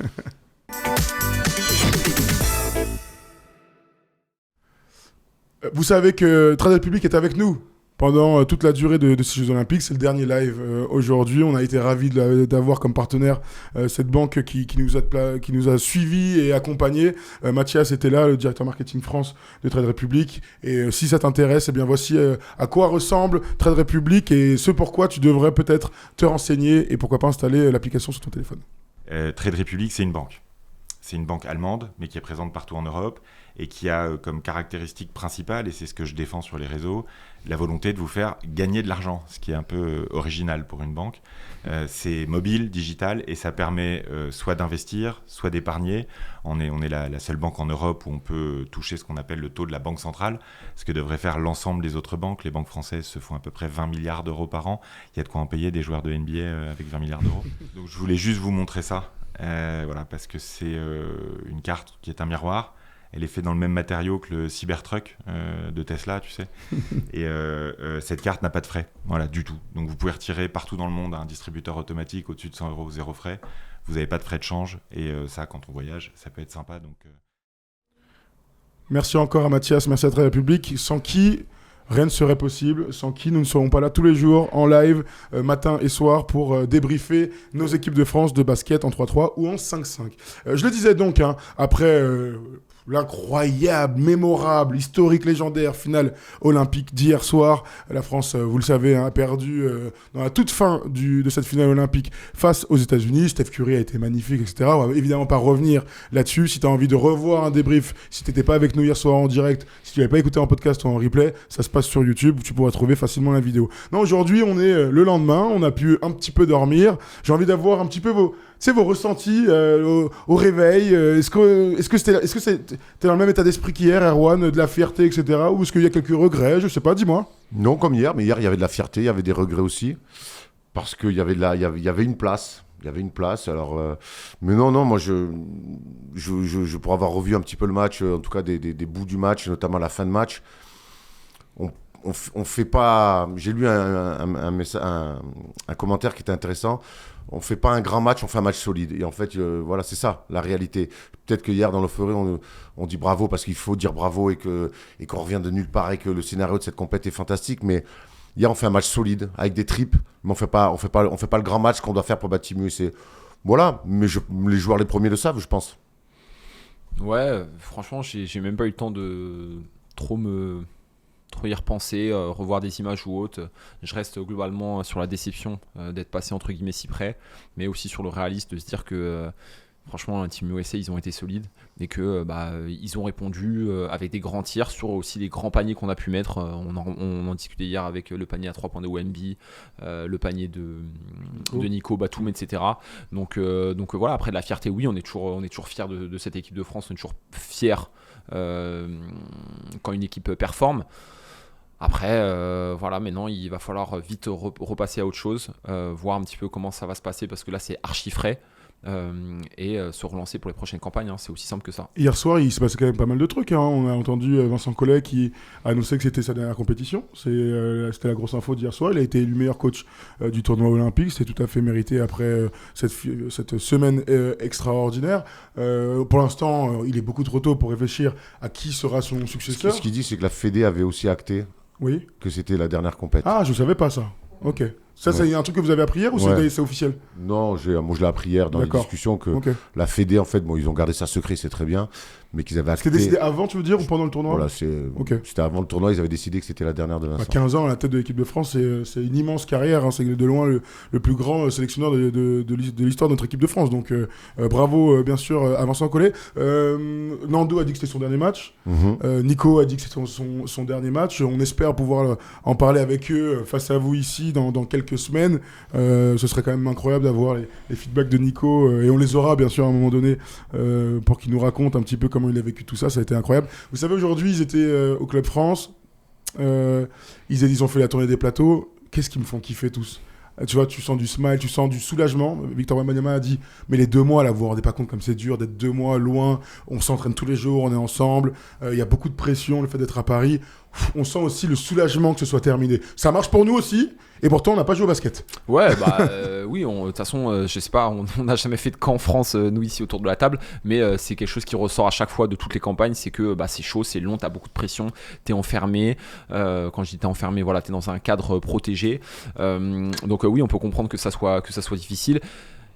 Vous savez que Trade Republic est avec nous pendant toute la durée de ces Jeux Olympiques. C'est le dernier live aujourd'hui. On a été ravis d'avoir comme partenaire cette banque qui nous a suivis et accompagnés. Mathias était là, le directeur marketing France de Trade Republic. Et si ça t'intéresse, eh bien voici à quoi ressemble Trade Republic et ce pourquoi tu devrais peut-être te renseigner et pourquoi pas installer l'application sur ton téléphone. Trade Republic, c'est une banque. C'est une banque allemande, mais qui est présente partout en Europe et qui a comme caractéristique principale, et c'est ce que je défends sur les réseaux, la volonté de vous faire gagner de l'argent, ce qui est un peu original pour une banque. C'est mobile, digital, et ça permet soit d'investir, soit d'épargner. On est la seule banque en Europe où on peut toucher ce qu'on appelle le taux de la banque centrale, ce que devraient faire l'ensemble des autres banques. Les banques françaises se font à peu près 20 milliards d'euros par an. Il y a de quoi en payer des joueurs de NBA avec 20 milliards d'euros. Donc je voulais juste vous montrer ça. Voilà, parce que c'est une carte qui est un miroir. Elle est faite dans le même matériau que le Cybertruck de Tesla, tu sais. Et cette carte n'a pas de frais, voilà, du tout. Donc vous pouvez retirer partout dans le monde un distributeur automatique au-dessus de 100 €, 0 frais. Vous n'avez pas de frais de change. Et ça, quand on voyage, ça peut être sympa. Donc, Merci encore à Mathias, merci à Trade Republic, sans qui rien ne serait possible, sans qui nous ne serons pas là tous les jours en live, matin et soir, pour débriefer nos équipes de France de basket en 3-3 ou en 5-5. Je le disais donc, après l'incroyable, mémorable, historique, légendaire finale olympique d'hier soir, la France, vous le savez, a perdu dans la toute fin de cette finale olympique face aux États-Unis. Steph Curry a été magnifique, etc. On va évidemment pas revenir là-dessus. Si tu as envie de revoir un débrief, si tu n'étais pas avec nous hier soir en direct, si tu l'avais pas écouté en podcast ou en replay, ça se passe sur YouTube où tu pourras trouver facilement la vidéo. Non, aujourd'hui, on est le lendemain, on a pu un petit peu dormir. J'ai envie d'avoir un petit peu vos ressentis au réveil. Est-ce que t'es dans le même état d'esprit qu'hier, Erwan, de la fierté, etc. Ou est-ce qu'il y a quelques regrets? Je sais pas, dis-moi. Non, comme hier, mais hier, il y avait de la fierté, il y avait des regrets aussi. Parce qu'il y avait une place. Il y avait une place. Alors, mais non, moi, pour avoir revu un petit peu le match, en tout cas des bouts du match, notamment la fin de match, on fait pas. J'ai lu un commentaire qui était intéressant. On fait pas un grand match, on fait un match solide. Et en fait, voilà, c'est ça, la réalité. Peut-être que hier, dans l'euphorie, on dit bravo parce qu'il faut dire bravo et qu'on revient de nulle part et que le scénario de cette compète est fantastique. Mais hier, on fait un match solide avec des tripes, mais on fait pas le grand match qu'on doit faire pour battre Team USA. Voilà, mais les joueurs les premiers le savent, je pense. Ouais, franchement, j'ai même pas eu le temps de trop me trop y repenser, revoir des images ou autres. Je reste globalement sur la déception d'être passé entre guillemets si près, mais aussi sur le réalisme de se dire que franchement, Team USA, ils ont été solides et que ils ont répondu avec des grands tirs sur aussi les grands paniers qu'on a pu mettre. On en discutait hier avec le panier à 3 points de Wemby, le panier de Nico Batum, etc. Donc voilà, après de la fierté, oui, on est toujours fiers de cette équipe de France, on est toujours fiers quand une équipe performe. Après, voilà, maintenant il va falloir vite repasser à autre chose, voir un petit peu comment ça va se passer parce que là c'est archi frais. Et se relancer pour les prochaines campagnes, c'est aussi simple que ça. Hier soir, il s'est passé quand même pas mal de trucs. On a entendu Vincent Collet qui annonçait que c'était sa dernière compétition. C'était la grosse info d'hier soir. Il a été élu meilleur coach du tournoi olympique. C'était tout à fait mérité après cette semaine extraordinaire. Pour l'instant, il est beaucoup trop tôt pour réfléchir à qui sera son successeur. Ce qu'il dit, c'est que la Fédé avait aussi acté que c'était la dernière compétition. Ah, je savais pas ça. Ok. Ça, c'est un truc que vous avez appris hier ou c'est officiel? Non, moi je l'ai appris hier dans les discussions que la Fédé, en fait, ils ont gardé ça secret, c'est très bien, mais qu'ils avaient acté... C'était décidé avant, tu veux dire, ou pendant le tournoi? Voilà, c'était avant le tournoi, ils avaient décidé que c'était la dernière de Vincent. 15 ans à la tête de l'équipe de France, c'est une immense carrière, c'est de loin le plus grand sélectionneur de l'histoire de notre équipe de France, donc bravo bien sûr à Vincent Collet. Nando a dit que c'était son dernier match, Nico a dit que c'était son dernier match, on espère pouvoir en parler avec eux face à vous ici dans quelques semaines. Ce serait quand même incroyable d'avoir les feedbacks de Nico et on les aura bien sûr à un moment donné pour qu'il nous raconte un petit peu comment il a vécu tout ça. Ça a été incroyable. Vous savez, aujourd'hui ils étaient au Club France, ils ont fait la tournée des plateaux. Qu'est-ce qu'ils me font kiffer tous? Tu vois, tu sens du smile, tu sens du soulagement. Victor Wembanyama a dit, mais les 2 mois là, vous vous rendez pas compte comme c'est dur d'être 2 mois loin, on s'entraîne tous les jours, on est ensemble, il y a beaucoup de pression, le fait d'être à Paris. On sent aussi le soulagement que ce soit terminé. Ça marche pour nous aussi, et pourtant on n'a pas joué au basket. Ouais, oui, de toute façon, je sais pas, on n'a jamais fait de camp en France, nous ici autour de la table, mais c'est quelque chose qui ressort à chaque fois de toutes les campagnes, c'est que c'est chaud, c'est long, t'as beaucoup de pression, t'es enfermé. Quand je dis t'es enfermé, voilà, t'es dans un cadre protégé. Donc oui, on peut comprendre que ça soit difficile.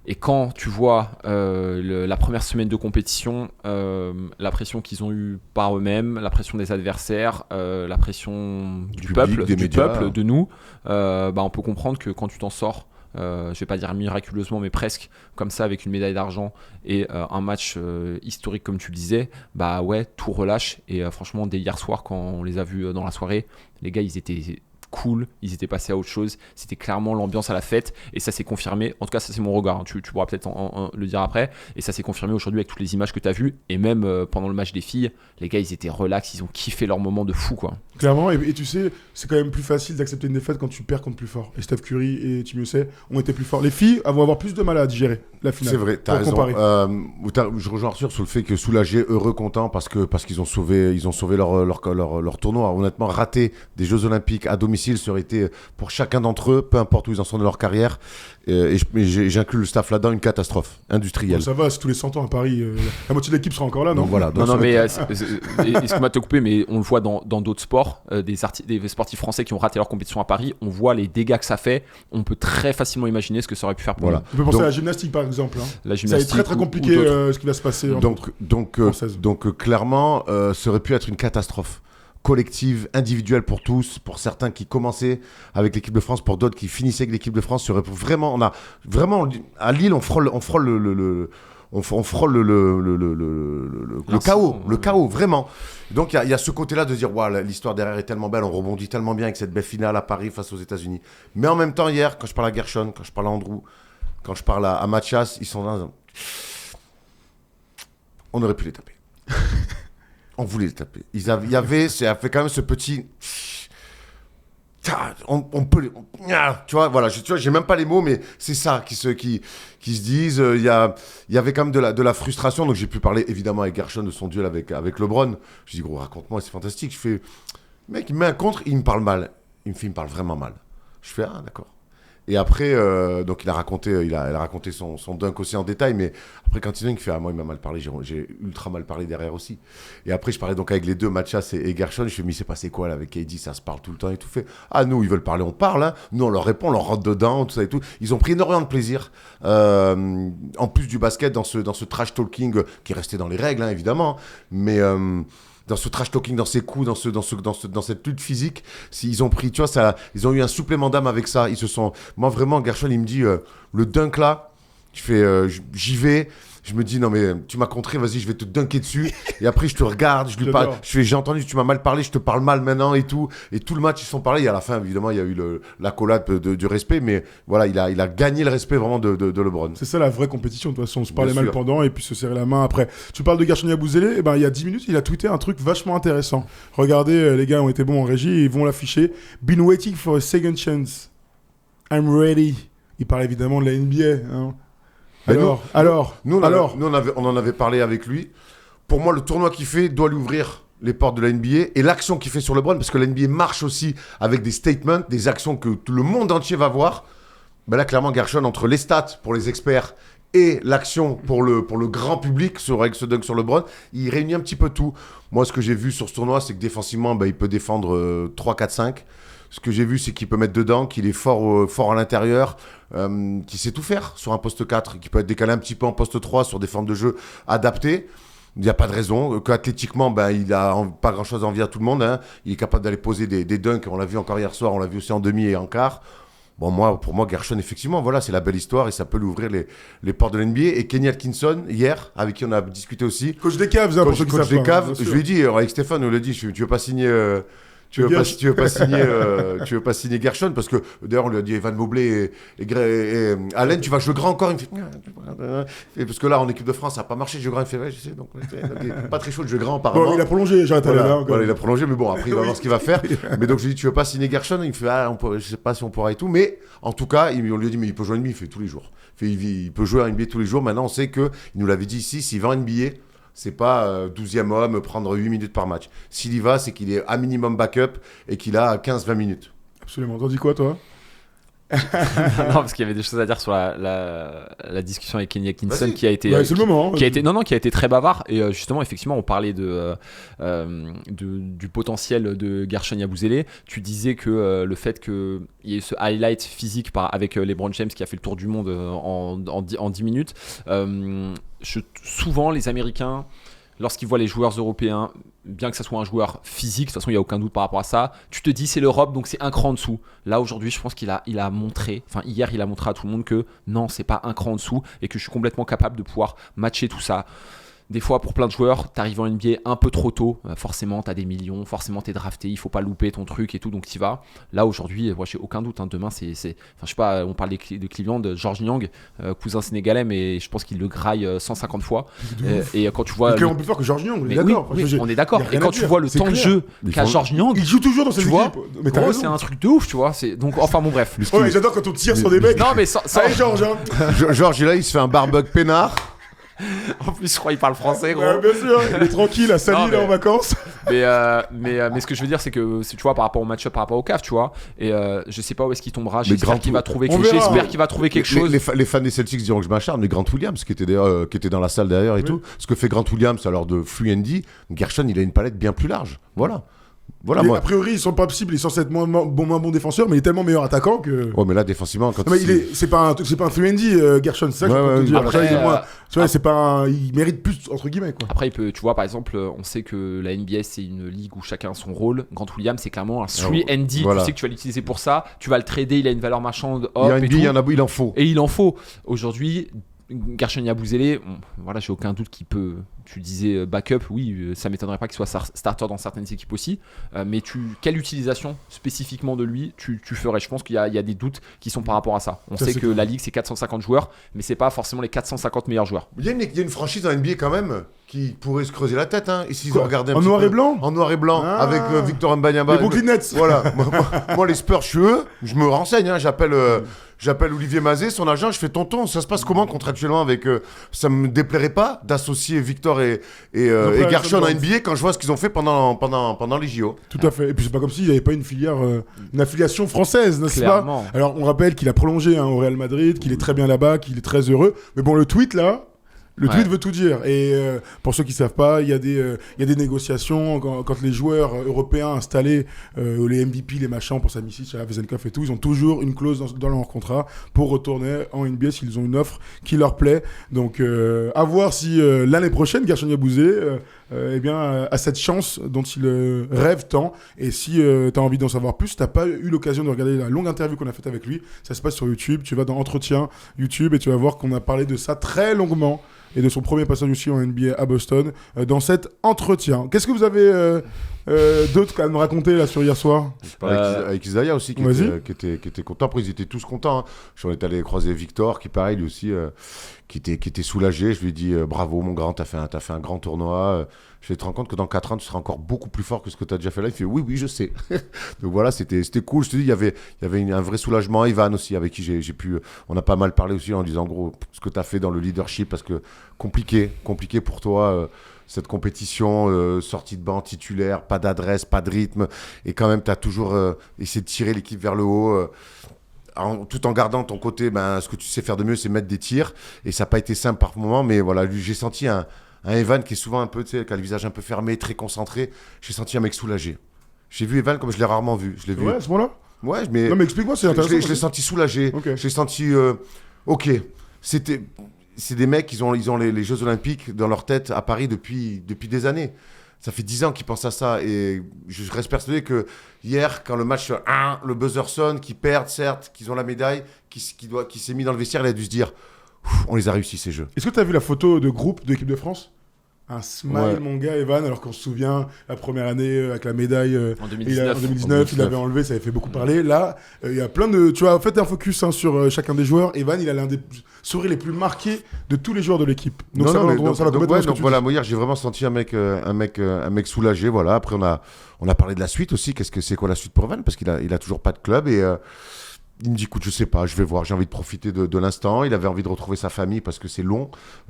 Et quand tu vois la première semaine de compétition, la pression qu'ils ont eue par eux-mêmes, la pression des adversaires, la pression du peuple, de nous, on peut comprendre que quand tu t'en sors, je vais pas dire miraculeusement, mais presque comme ça, avec une médaille d'argent et un match historique comme tu le disais, tout relâche. Et franchement, dès hier soir, quand on les a vus dans la soirée, les gars, ils étaient cool, ils étaient passés à autre chose, c'était clairement l'ambiance à la fête et ça s'est confirmé, en tout cas ça c'est mon regard, tu pourras peut-être le dire après, et ça s'est confirmé aujourd'hui avec toutes les images que tu as vues, et même pendant le match des filles, les gars ils étaient relax, ils ont kiffé leur moment de fou quoi. Clairement, et tu sais, c'est quand même plus facile d'accepter une défaite quand tu perds contre plus fort, et Steph Curry et Team USA ont été plus forts. Les filles vont avoir plus de mal à digérer la finale. C'est vrai, t'as raison. Je rejoins Arthur sur le fait que soulagés, heureux, contents parce qu'ils ont sauvé leur tournoi. Honnêtement, rater des Jeux Olympiques à domicile, ça aurait été pour chacun d'entre eux, peu importe où ils en sont de leur carrière, et j'inclus le staff là-dedans, une catastrophe industrielle. Bon, ça va, c'est tous les 100 ans à Paris, la moitié de l'équipe sera encore là, non? Donc voilà. Non, mais excuse-moi de te couper, mais on le voit dans d'autres sports, des sportifs français qui ont raté leur compétition à Paris, on voit les dégâts que ça fait, on peut très facilement imaginer ce que ça aurait pu faire pour nous. On peut penser à la gymnastique par exemple. La gymnastique, ça va être très très compliqué ce qui va se passer. Donc clairement, ça aurait pu être une catastrophe collective, individuelle pour tous, pour certains qui commençaient avec l'équipe de France, pour d'autres qui finissaient avec l'équipe de France. Vraiment, à Lille, on frôle le chaos, vraiment. Donc il y a ce côté-là de dire, l'histoire derrière est tellement belle, on rebondit tellement bien avec cette belle finale à Paris face aux États-Unis. Mais en même temps, hier, quand je parle à Gershon, quand je parle à Andrew, quand je parle à Mathias, ils sont là. On aurait pu les taper. On voulait les taper. Ça a fait quand même ce petit. On peut. Tu vois, voilà. J'ai même pas les mots, mais c'est ça qui se disent. Il y avait quand même de la frustration. Donc j'ai pu parler évidemment avec Gershon de son duel avec LeBron. Je dis, gros, raconte-moi, c'est fantastique. Je fais, mec, il me met un contre, il me parle mal. Il me parle vraiment mal. Je fais, d'accord. Et après, donc il a raconté son dunk aussi en détail, mais après quand il fait, moi il m'a mal parlé, j'ai ultra mal parlé derrière aussi. Et après je parlais donc avec les deux, Mathias et Gershon, je fais, mais il s'est passé quoi là avec KD, ça se parle tout le temps et tout fait. Nous ils veulent parler, on parle, hein. Nous on leur répond, on leur rentre dedans, tout ça et tout. Ils ont pris énormément de plaisir, en plus du basket dans ce trash talking qui restait dans les règles, hein, évidemment, mais dans ce trash talking, dans ses coups, dans cette lutte physique, ils ont pris, tu vois, ils ont eu un supplément d'âme avec ça. Moi vraiment, Gershon, il me dit le dunk là, j'y vais. Je me dis, non, mais tu m'as contré, vas-y, je vais te dunker dessus. Et après, je te regarde, je lui parle. J'ai entendu, tu m'as mal parlé, je te parle mal maintenant et tout. Et tout le match, ils se sont parlé. Et à la fin, évidemment, il y a eu l'accolade du respect. Mais voilà, il a gagné le respect vraiment de LeBron. C'est ça la vraie compétition. De toute façon, on se parlait mal pendant et puis se serrer la main après. Tu parles de Gershon Yabusele, il y a 10 minutes, il a tweeté un truc vachement intéressant. Regardez, les gars ont été bons en régie et ils vont l'afficher. Been waiting for a second chance. I'm ready. Il parle évidemment de la NBA. Hein. Nous, on en avait parlé avec lui. Pour moi, le tournoi qu'il fait doit lui ouvrir les portes de la NBA et l'action qu'il fait sur LeBron, parce que la NBA marche aussi avec des statements, des actions que tout le monde entier va voir. Ben là, clairement, Gershon, entre les stats pour les experts et l'action pour le grand public avec ce dunk sur LeBron, il réunit un petit peu tout. Moi, ce que j'ai vu sur ce tournoi, c'est que défensivement, il peut défendre 3, 4, 5. Ce que j'ai vu, c'est qu'il peut mettre dedans, qu'il est fort à l'intérieur, qu'il sait tout faire sur un poste 4, qu'il peut être décalé un petit peu en poste 3 sur des formes de jeu adaptées. Il n'y a pas de raison. Qu'athlétiquement, il n'a pas grand-chose à envier à tout le monde. Hein. Il est capable d'aller poser des dunks. On l'a vu encore hier soir, on l'a vu aussi en demi et en quart. Bon, pour moi, Gershon, effectivement, voilà, c'est la belle histoire et ça peut lui ouvrir les portes de l'NBA. Et Kenny Atkinson, hier, avec qui on a discuté aussi. Coach des Cavs, pour ceux qui savent des Cavs. Je lui ai dit, avec Stéphane, on lui a dit, tu veux pas signer... Tu veux pas signer Gershon, parce que d'ailleurs on lui a dit Evan Mobley et Allen, tu vas jouer grand encore. Il me fait parce que là en équipe de France ça n'a pas marché, je joue grand. Il fait ouais, je sais, donc pas très chaud de jouer grand apparemment. Bon, il a prolongé, j'arrête là. Il a prolongé, mais bon après il va voir ce qu'il va faire. Mais donc je lui ai dit tu veux pas signer Gershon, il me fait je sais pas si on pourra et tout, mais en tout cas on lui a dit mais il peut jouer en NBA, il fait tous les jours. Il peut jouer en NBA tous les jours. Maintenant on sait que il nous l'avait dit ici, s'il va en NBA. C'est pas 12e homme, prendre 8 minutes par match. S'il y va, c'est qu'il est à minimum backup et qu'il a 15-20 minutes. Absolument. T'en dis quoi, toi? Non, parce qu'il y avait des choses à dire sur la discussion avec Kenny Atkinson qui a été c'est le moment, qui a été très bavard et justement effectivement on parlait du potentiel de Gershon Yabusele. Tu disais que le fait qu'il y ait ce highlight physique avec LeBron James qui a fait le tour du monde en 10 minutes, souvent les Américains, lorsqu'ils voient les joueurs européens, bien que ça soit un joueur physique, de toute façon il n'y a aucun doute par rapport à ça, tu te dis c'est l'Europe donc c'est un cran en dessous. Là aujourd'hui je pense qu'il a montré, hier il a montré à tout le monde que non c'est pas un cran en dessous et que je suis complètement capable de pouvoir matcher tout ça. Des fois, pour plein de joueurs, t'arrives en NBA un peu trop tôt. Forcément, t'as des millions. Forcément, t'es drafté. Il faut pas louper ton truc et tout. Donc, t'y vas. Là, aujourd'hui, moi, j'ai aucun doute. Hein, demain, je sais pas, on parle de Cleveland, George Niang, cousin sénégalais, mais je pense qu'il le graille 150 fois. Et quand tu vois. Il est plus fort que George Niang, on est d'accord. Oui, on est d'accord. Et quand tu vois le temps de jeu qu'a George Niang. Il joue toujours dans cette équipe. Mais c'est un truc de ouf, tu vois. Donc, enfin, bon, bref. Ouais, j'adore quand on tire sur des mecs. Non, mais Allez, George. George, là, il se fait un barbecue peinard. En plus, je crois qu'il parle français, gros. Bien sûr, il est tranquille à Sali, là, en vacances. Mais ce que je veux dire, c'est que tu vois, par rapport au match-up, par rapport au CAF, tu vois, et je sais pas où est-ce qu'il tombera. J'espère qu'il va trouver quelque chose. Les fans des Celtics diront que je m'acharne, mais Grant Williams, qui était dans la salle derrière et tout, ce que fait Grant Williams alors de free ND, Gershon, il a une palette bien plus large. Voilà. A priori, ils sont pas possibles, ils sont censés être moins bon défenseur, mais il est tellement meilleur attaquant que. Oh, mais là, défensivement, quand c'est pas un 3&D, Gershon, c'est ça que je peux te dire. Après, c'est pas il mérite plus, entre guillemets, quoi. Après, tu vois, par exemple, on sait que la NBA, c'est une ligue où chacun a son rôle. Grant Williams, c'est clairement un 3&D. Voilà. Tu sais que tu vas l'utiliser pour ça, tu vas le trader, il a une valeur marchande. Il en faut. Et il en faut. Aujourd'hui, Gershon Yabusele, voilà, j'ai aucun doute qu'il peut. Tu disais backup, oui, ça m'étonnerait pas qu'il soit starter dans certaines équipes aussi. Mais quelle utilisation spécifiquement de lui tu ferais? Je pense qu'il y a des doutes qui sont par rapport à ça. On sait que la ligue c'est 450 joueurs, mais c'est pas forcément les 450 meilleurs joueurs. Il y a une franchise dans NBA quand même qui pourrait se creuser la tête. Hein. Et s'ils ont regardé en noir et blanc. En noir et blanc, avec Victor Wembanyama. Les Brooklyn Nets. Voilà. moi, les Spurs, je suis eux. Je me renseigne. Hein. J'appelle Olivier Mazet, son agent. Je fais tonton, ça se passe comment contractuellement avec ça me déplairait pas d'associer Victor et Gershon à NBA quand je vois ce qu'ils ont fait pendant les JO. Tout à fait. Et puis c'est pas comme s'il n'y avait pas une affiliation française, n'est-ce pas? Alors on rappelle qu'il a prolongé au Real Madrid, qu'il est très bien là-bas, qu'il est très heureux. Mais bon, le tweet là. Le tweet veut tout dire. Et pour ceux qui ne savent pas, il y a des négociations quand les joueurs européens installés, les MVP, les machins pour Samicic, Vezenkov et tout, ils ont toujours une clause dans leur contrat pour retourner en NBA s'ils ont une offre qui leur plaît. Donc à voir si l'année prochaine, Gershon Yabusele a cette chance dont il rêve tant. Et si tu as envie d'en savoir plus, tu n'as pas eu l'occasion de regarder la longue interview qu'on a faite avec lui, ça se passe sur YouTube. Tu vas dans Entretien YouTube et tu vas voir qu'on a parlé de ça très longuement et de son premier passage aussi en NBA à Boston dans cet entretien. Qu'est-ce que vous avez d'autre à me raconter là sur hier soir? Je parlais avec Isaiah aussi qui était content. Après ils étaient tous contents. Hein. J'en étais allé croiser Victor qui pareil lui aussi qui était soulagé. Je lui ai dit bravo mon grand, t'as fait un grand tournoi. Je vais te rendre compte que dans 4 ans tu seras encore beaucoup plus fort que ce que tu as déjà fait là. Il fait oui je sais. Donc voilà c'était cool. Je te dis il y avait un vrai soulagement. Ivan aussi avec qui j'ai pu on a pas mal parlé aussi en disant gros ce que tu as fait dans le leadership parce que compliqué pour toi. Cette compétition, sortie de banc, titulaire, pas d'adresse, pas de rythme, et quand même, tu as toujours essayé de tirer l'équipe vers le haut, tout en gardant ton côté, ce que tu sais faire de mieux, c'est mettre des tirs, et ça n'a pas été simple par moments, mais voilà, j'ai senti un Evan qui est souvent un peu, tu sais, qui a le visage un peu fermé, très concentré, j'ai senti un mec soulagé. J'ai vu Evan comme je l'ai rarement vu. Je l'ai vu. Ouais, à ce moment-là. Ouais, mais... Non, mais explique-moi, c'est intéressant. Je l'ai senti soulagé, okay. Je l'ai senti... C'est des mecs, ils ont les Jeux Olympiques dans leur tête à Paris depuis des années. Ça fait 10 ans qu'ils pensent à ça. Et je reste persuadé que hier, quand le match, le buzzer sonne, qu'ils perdent, certes, qu'ils ont la médaille, qui s'est mis dans le vestiaire, il a dû se dire on les a réussi ces Jeux. Est-ce que tu as vu la photo de groupe de l'équipe de France ? Un smile, ouais. Mon gars, Evan, alors qu'on se souvient, la première année avec la médaille en 2019, il l'avait enlevé, ça avait fait beaucoup parler. Là, il y a plein de... Tu vois, faites un focus sur chacun des joueurs. Evan, il a l'un des sourires les plus marqués de tous les joueurs de l'équipe. Donc voilà, moi hier, j'ai vraiment senti un mec soulagé. Voilà. Après, on a parlé de la suite aussi. C'est quoi la suite pour Evan ? Parce qu'il a toujours pas de club et... il me dit, écoute, je sais pas, je vais voir, j'ai envie de profiter de l'instant. Il avait envie de retrouver sa famille parce que c'est long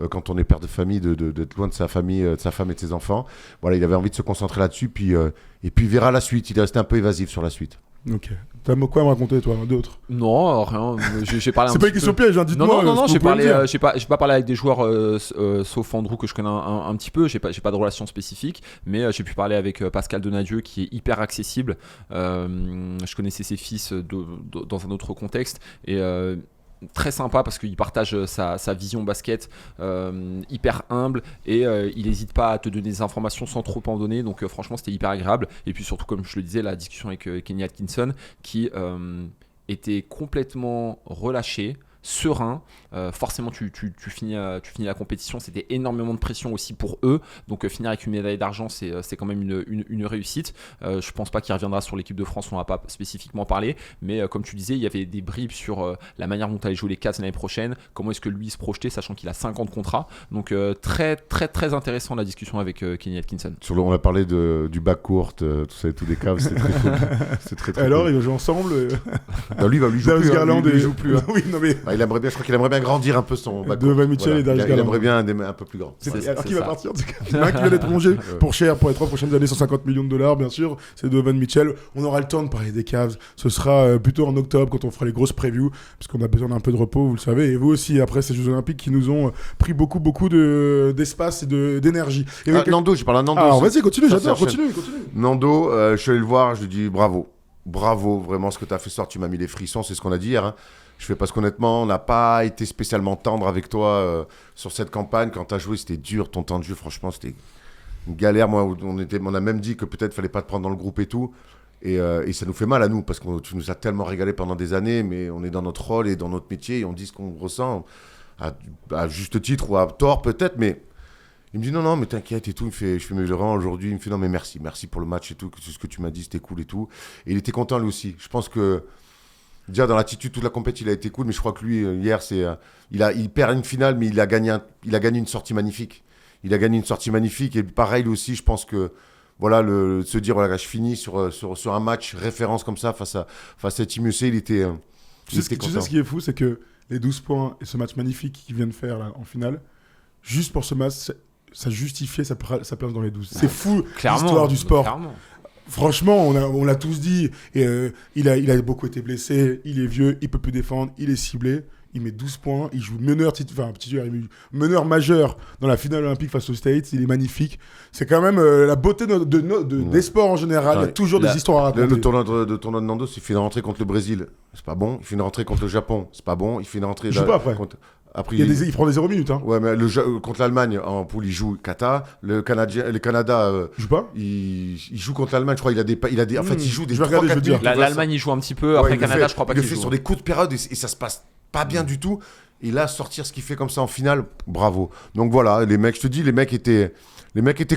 quand on est père de famille d'être loin de sa famille, de sa femme et de ses enfants. Voilà, il avait envie de se concentrer là-dessus, et puis il verra la suite. Il est resté un peu évasif sur la suite. Ok. T'as quoi à me raconter, toi, d'autres ? Non, rien. J'ai parlé. C'est pas une question piège, hein, dites-moi. Non, j'ai pas parlé avec des joueurs, sauf Andrew que je connais un petit peu. J'ai pas de relation spécifique, mais j'ai pu parler avec Pascal Donadieu qui est hyper accessible. Je connaissais ses fils dans un autre contexte et très sympa parce qu'il partage sa vision basket hyper humble et il n'hésite pas à te donner des informations sans trop en donner, donc franchement c'était hyper agréable. Et puis surtout, comme je le disais, la discussion avec Kenny Atkinson qui était complètement relâché, serein. Forcément tu finis la compétition, c'était énormément de pression aussi pour eux, donc finir avec une médaille d'argent c'est quand même une réussite. Je pense pas qu'il reviendra sur l'équipe de France, on n'a pas spécifiquement parlé, mais comme tu disais, il y avait des bribes sur la manière dont allait jouer les Cavs l'année prochaine, comment est-ce que lui se projetait sachant qu'il a 5 ans de contrat, donc très très très intéressant la discussion avec Kenny Atkinson. On a parlé du backcourt, tous les Cavs, c'était très cool. C'est très alors cool. ils vont jouer ensemble. Non, lui il joue plus. Oui, non mais il aimerait bien, je crois qu'il aimerait bien grandir un peu son backcourt. Donovan Mitchell et Darius Garland. Il aimerait bien un peu plus grand. Alors qui va partir en tout cas. Il y en a un qui vient d'être prolongé pour cher pour les 3 prochaines années, $150 millions bien sûr. C'est Donovan Mitchell. On aura le temps de parler des Cavs. Ce sera plutôt en octobre quand on fera les grosses previews, parce qu'on a besoin d'un peu de repos, vous le savez. Et vous aussi, après ces Jeux Olympiques qui nous ont pris beaucoup d'espace et d'énergie. Nando, je parle à Nando. Alors vas-y, continue. Continue. Nando, je suis allé le voir, je lui dis bravo, vraiment ce que tu as fait ce soir, tu m'as mis les frissons, c'est ce qu'on a dit hier. Hein. Je fais parce qu'honnêtement, on n'a pas été spécialement tendre avec toi sur cette campagne. Quand tu as joué, c'était dur, ton temps de jeu, franchement, c'était une galère. Moi, on a même dit que peut-être fallait pas te prendre dans le groupe et tout. Et ça nous fait mal à nous, parce que tu nous as tellement régalé pendant des années, mais on est dans notre rôle et dans notre métier, et on dit ce qu'on ressent, à juste titre ou à tort peut-être, mais il me dit non, mais t'inquiète et tout. Je fais mais vraiment aujourd'hui, il me fait non, mais merci pour le match et tout, c'est ce que tu m'as dit, c'était cool et tout. Et il était content lui aussi. Je pense que déjà dans l'attitude, toute la compétition, il a été cool, mais je crois que lui, hier, il perd une finale, mais il a gagné une sortie magnifique. Il a gagné une sortie magnifique, et pareil lui aussi, je pense que voilà, se dire voilà, je finis sur un match référence comme ça face à Team USA, il était content. Tu sais ce qui est fou, c'est que les 12 points et ce match magnifique qu'il vient de faire là, en finale, juste pour ce match, ça justifiait sa place dans les 12. C'est fou, l'histoire du sport. Clairement. Franchement, on l'a tous dit. Et, il a beaucoup été blessé, il est vieux, il peut plus défendre, il est ciblé. Il met 12 points, il joue meneur majeur dans la finale olympique face aux States. Il est magnifique. C'est quand même la beauté des sports en général. Ouais. Il y a toujours des histoires à raconter. Le tournoi de Nando, il fait une rentrée contre le Brésil. C'est pas bon. Il fait une rentrée contre le Japon. C'est pas bon. Il fait une rentrée... Il joue pas après. Après, il prend des 0 minutes. Hein. Ouais, mais contre l'Allemagne, en poule, il joue Kata. Le Canada, Joue pas il joue contre l'Allemagne, je crois. En fait, il joue des Je vais regarder, 3-4 je veux dire. minutes. L'Allemagne, il joue un petit peu. Ouais, Après il le Canada, fait- je crois pas il le qu'il fait joue. sur des courtes périodes et ça se passe pas bien du tout. Et là, sortir ce qu'il fait comme ça en finale, bravo. Donc voilà, les mecs, je te dis, les mecs étaient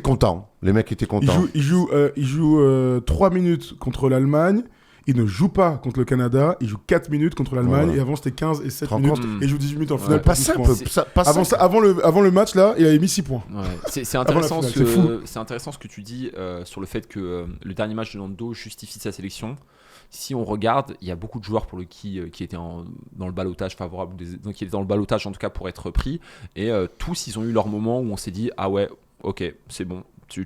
contents. Il joue 3 minutes contre l'Allemagne. Il ne joue pas contre le Canada. Il joue 4 minutes contre l'Allemagne. Voilà. Et avant, c'était 15 et 7 Rends minutes. compte. Et il joue 18 minutes en finale. Ouais, pas pour 12 simple. points. Pas simple. Avant le match, là, il avait mis 6 points. Ouais. C'est Avant la intéressant, finale, c'est fou. c'est intéressant ce que tu dis sur le fait que le dernier match de Nando justifie sa sélection. Si on regarde, il y a beaucoup de joueurs pour qui étaient dans le ballottage favorable, donc qui étaient dans le ballottage en tout cas pour être pris. Et tous, ils ont eu leur moment où on s'est dit ah ouais, ok, c'est bon. Tu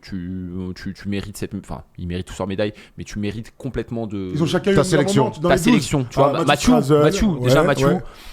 mérites cette, enfin, ils méritent tous leur médaille, mais tu mérites complètement de Ils ont chacun eu ta leur sélection. moment dans ta les 12. sélection. Tu vois, Mathieu,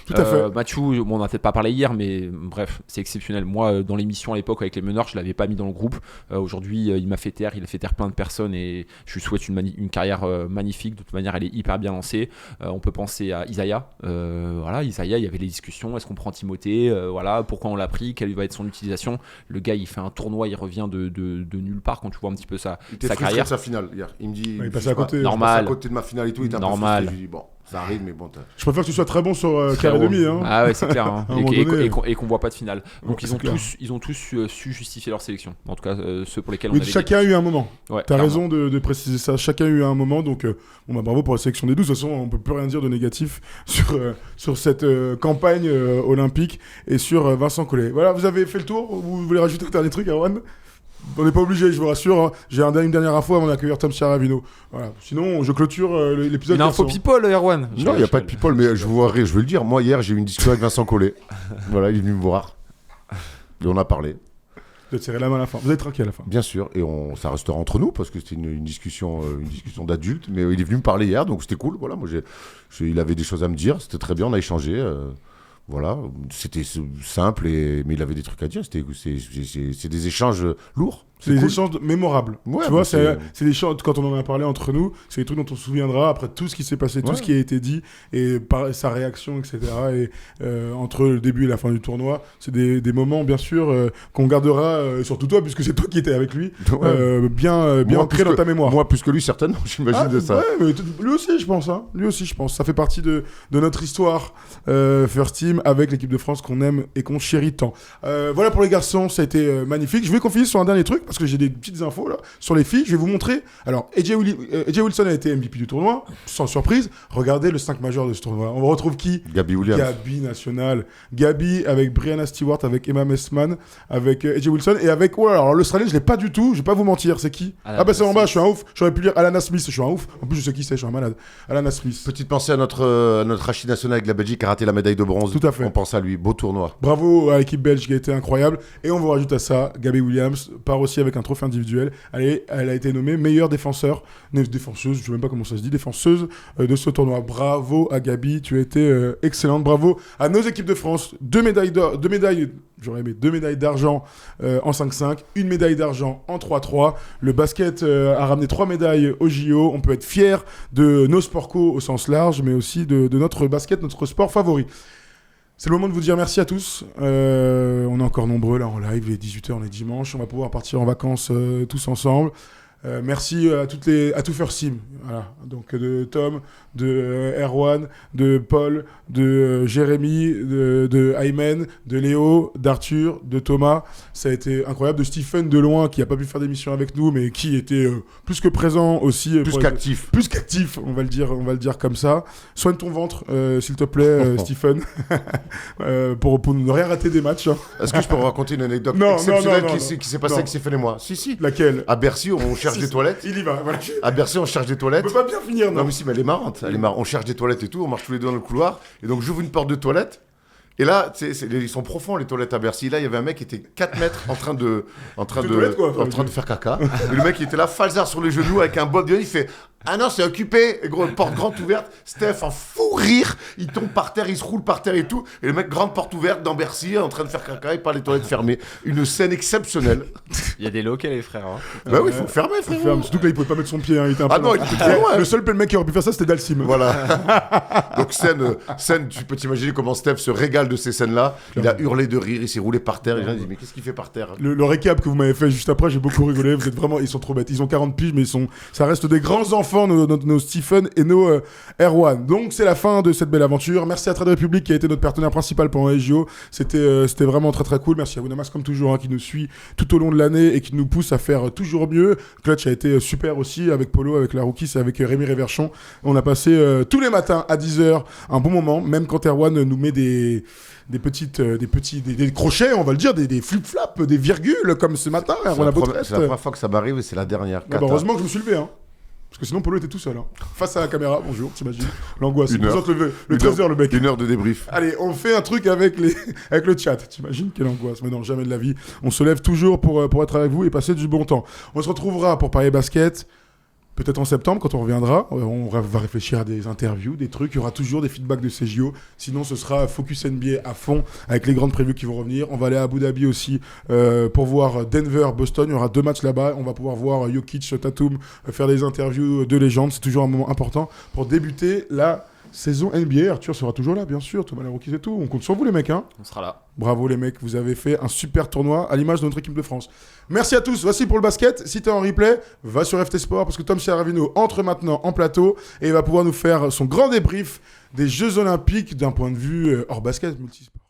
Tout à fait. Mathieu, on n'a peut-être pas parlé hier, mais bref, c'est exceptionnel. Moi, dans l'émission à l'époque avec les meneurs, je l'avais pas mis dans le groupe. Aujourd'hui, il m'a fait taire, il a fait taire plein de personnes et je lui souhaite une carrière magnifique. De toute manière, elle est hyper bien lancée. On peut penser à Isaiah. Voilà, Isaiah, il y avait les discussions. Est-ce qu'on prend Timothée voilà, pourquoi on l'a pris? Quelle va être son utilisation? Le gars, il fait un tournoi, il revient de nulle part quand tu vois un petit peu sa carrière. De sa finale hier. Il me dit, il est passé à côté. Normal. à côté de ma finale et tout. Il était un peu Normal. frustré. Je lui dis, bon, ça arrive, mais bon. Je préfère que tu sois très bon sur Très carré bon. demi. Hein. Ah ouais, c'est clair. Hein. À un moment donné, Et qu'on voit pas de finale. Donc ouais, ils ont tous su justifier leur sélection. En tout cas, ceux pour lesquels on Oui, avait chacun a eu un moment. Ouais, T'as clairement. raison de préciser ça. Chacun a eu un moment. Donc, bravo pour la sélection des 12. De toute façon, on peut plus rien dire de négatif sur cette campagne olympique et sur Vincent Collet. Voilà, vous avez fait le tour. Vous voulez rajouter un dernier truc, Erwan? On n'est pas obligé, je vous rassure. Hein. J'ai une dernière info avant d'accueillir Tom Chiaravino. Voilà. Sinon, je clôture l'épisode. Une info people, Erwan. Non, il n'y a pas de people, mais je vais le dire. Moi, hier, j'ai eu une discussion avec Vincent Collet. Voilà, il est venu me voir. Et on a parlé. Vous êtes serré la main à la fin. Vous êtes tranquille à la fin. Bien sûr, et ça restera entre nous parce que c'était une discussion d'adultes. Mais il est venu me parler hier, donc c'était cool. Voilà, moi, il avait des choses à me dire. C'était très bien, on a échangé. Voilà, c'était simple, mais il avait des trucs à dire. C'est des échanges lourds. C'est des cool. échanges mémorables. Ouais, tu vois, bah, c'est des échanges, quand on en a parlé entre nous, c'est des trucs dont on se souviendra après tout ce qui s'est passé, tout ce qui a été dit, et sa réaction, etc. Et entre le début et la fin du tournoi, c'est des moments, bien sûr, qu'on gardera, surtout toi, puisque c'est toi qui étais avec lui, bien ancré dans ta mémoire. Moi, plus que lui, certainement, j'imagine de ça. Ouais, mais lui aussi, je pense. Hein. Lui aussi, je pense. Ça fait partie de notre histoire First Team avec l'équipe de France qu'on aime et qu'on chérit tant. Voilà pour les garçons, ça a été magnifique. Je vais qu'on finisse sur un dernier truc, parce que j'ai des petites infos là sur les filles. Je vais vous montrer. Alors, AJ Wilson a été MVP du tournoi, sans surprise. Regardez le 5 majeur de ce tournoi. On retrouve qui? Gabi Williams. Gabi nationale. Gabi avec Brianna Stewart, avec Emma Messman, avec AJ Wilson et avec. Oh, alors l'Australienne, je l'ai pas du tout. Je vais pas vous mentir. C'est qui? Bah c'est en bas. Je suis un ouf. J'aurais pu lire Alana Smith. Je suis un ouf. En plus, je sais qui c'est. Je suis un malade. Alana Smith. Petite pensée à notre Rachid national avec la Belgique qui a raté la médaille de bronze. Tout à fait. On pense à lui. Beau tournoi. Bravo à l'équipe belge qui a été incroyable. Et on vous rajoute à ça, Gabi Williams part aussi avec un trophée individuel. Elle a été nommée meilleure défenseuse, je ne sais même pas comment ça se dit, défenseuse de ce tournoi. Bravo à Gabi, tu as été excellente. Bravo à nos équipes de France. 2 médailles d'argent en 5-5, 1 médaille d'argent en 3-3. Le basket a ramené 3 médailles au JO. On peut être fiers de nos sports co au sens large, mais aussi de notre basket, notre sport favori. C'est le moment de vous dire merci à tous. On est encore nombreux là en live, il est 18h, on est dimanche. On va pouvoir partir en vacances tous ensemble. Merci à tout First Team. Voilà. Donc de Tom, de Erwan, de Paul, de Jérémy, de Aymen, de Léo, d'Arthur, de Thomas. Ça a été incroyable. De Stephen de loin qui n'a pas pu faire d'émission avec nous, mais qui était plus que présent aussi. Plus qu'actif. Plus qu'actif, on va le dire comme ça. Soigne ton ventre, s'il te plaît, Stephen, pour ne rien rater des matchs. Hein. Est-ce que je peux vous raconter une anecdote exceptionnelle qui s'est passée avec Stéphane et moi? Si. Laquelle? À Bercy, on cherche des toilettes. Il y va, voilà. À Bercy, on cherche des toilettes. On peut pas bien finir, non? Non, mais si, mais elle est marrante. On cherche des toilettes et tout. On marche tous les deux dans le couloir. Et donc, j'ouvre une porte de toilette. Et là, ils sont profonds, les toilettes à Bercy. Là, il y avait un mec qui était 4 mètres en train de faire caca. Et le mec, il était là, falzar sur les genoux, avec un bol de. Il fait Ah non, c'est occupé. Et gros, porte grande ouverte. Steph, en fou rire. Il tombe par terre, il se roule par terre et tout. Et le mec, grande porte ouverte dans Bercy, en train de faire caca et pas les toilettes fermées. Une scène exceptionnelle. Il y a des locaux, les frères. Hein. Bah oui, il faut fermer, Il frérot. ferme. Surtout que là, il pouvait pas mettre son pied. Hein, il était un peu non, lent. il était trop loin. Le seul mec qui aurait pu faire ça, c'était Dalsim. Voilà. Donc scène, tu peux t'imaginer comment Steph se régale de ces scènes-là. Il a hurlé de rire, il s'est roulé par terre. Et les gens disent mais qu'est-ce qu'il fait par terre? Le récap que vous m'avez fait juste après, j'ai beaucoup rigolé. Vous êtes vraiment, ils sont trop bêtes. Ils ont 40 piges, mais ça reste des grands enfants, nos Stephen et nos Erwan. Donc c'est la fin de cette belle aventure. Merci à Trade Republic qui a été notre partenaire principal pendant les JO. C'était vraiment très très cool. Merci à Winamax comme toujours hein, qui nous suit tout au long de l'année et qui nous pousse à faire toujours mieux. Clutch a été super aussi avec Polo, avec la Rookies et avec Rémi Réverchon. On a passé tous les matins à 10h un bon moment, même quand Erwan nous met des crochets, on va le dire, des flip-flaps, des virgules, comme ce matin. C'est Erwan la Abotrest. première fois que ça m'arrive et c'est la dernière. Bah, heureusement que je me suis levé, hein. Parce que sinon, Polo était tout seul. Hein. Face à la caméra, bonjour, t'imagines. L'angoisse. Il présente le 13h, le mec. 1 heure de débrief. Allez, on fait un truc avec le chat. T'imagines quelle angoisse. Mais non, jamais de la vie. On se lève toujours pour être avec vous et passer du bon temps. On se retrouvera pour parler basket. Peut-être en septembre, quand on reviendra, on va réfléchir à des interviews, des trucs. Il y aura toujours des feedbacks de CJO. Sinon, ce sera Focus NBA à fond avec les grandes previews qui vont revenir. On va aller à Abu Dhabi aussi pour voir Denver, Boston. Il y aura 2 matchs là-bas. On va pouvoir voir Jokic, Tatum faire des interviews de légendes. C'est toujours un moment important pour débuter la saison NBA. Arthur sera toujours là, bien sûr. Thomas Larocquis et tout. On compte sur vous, les mecs. Hein. On sera là. Bravo, les mecs. Vous avez fait un super tournoi à l'image de notre équipe de France. Merci à tous. Voici pour le basket. Si t'es en replay, va sur FT Sport parce que Tom Chiaravino entre maintenant en plateau et il va pouvoir nous faire son grand débrief des Jeux Olympiques d'un point de vue hors basket, multisport.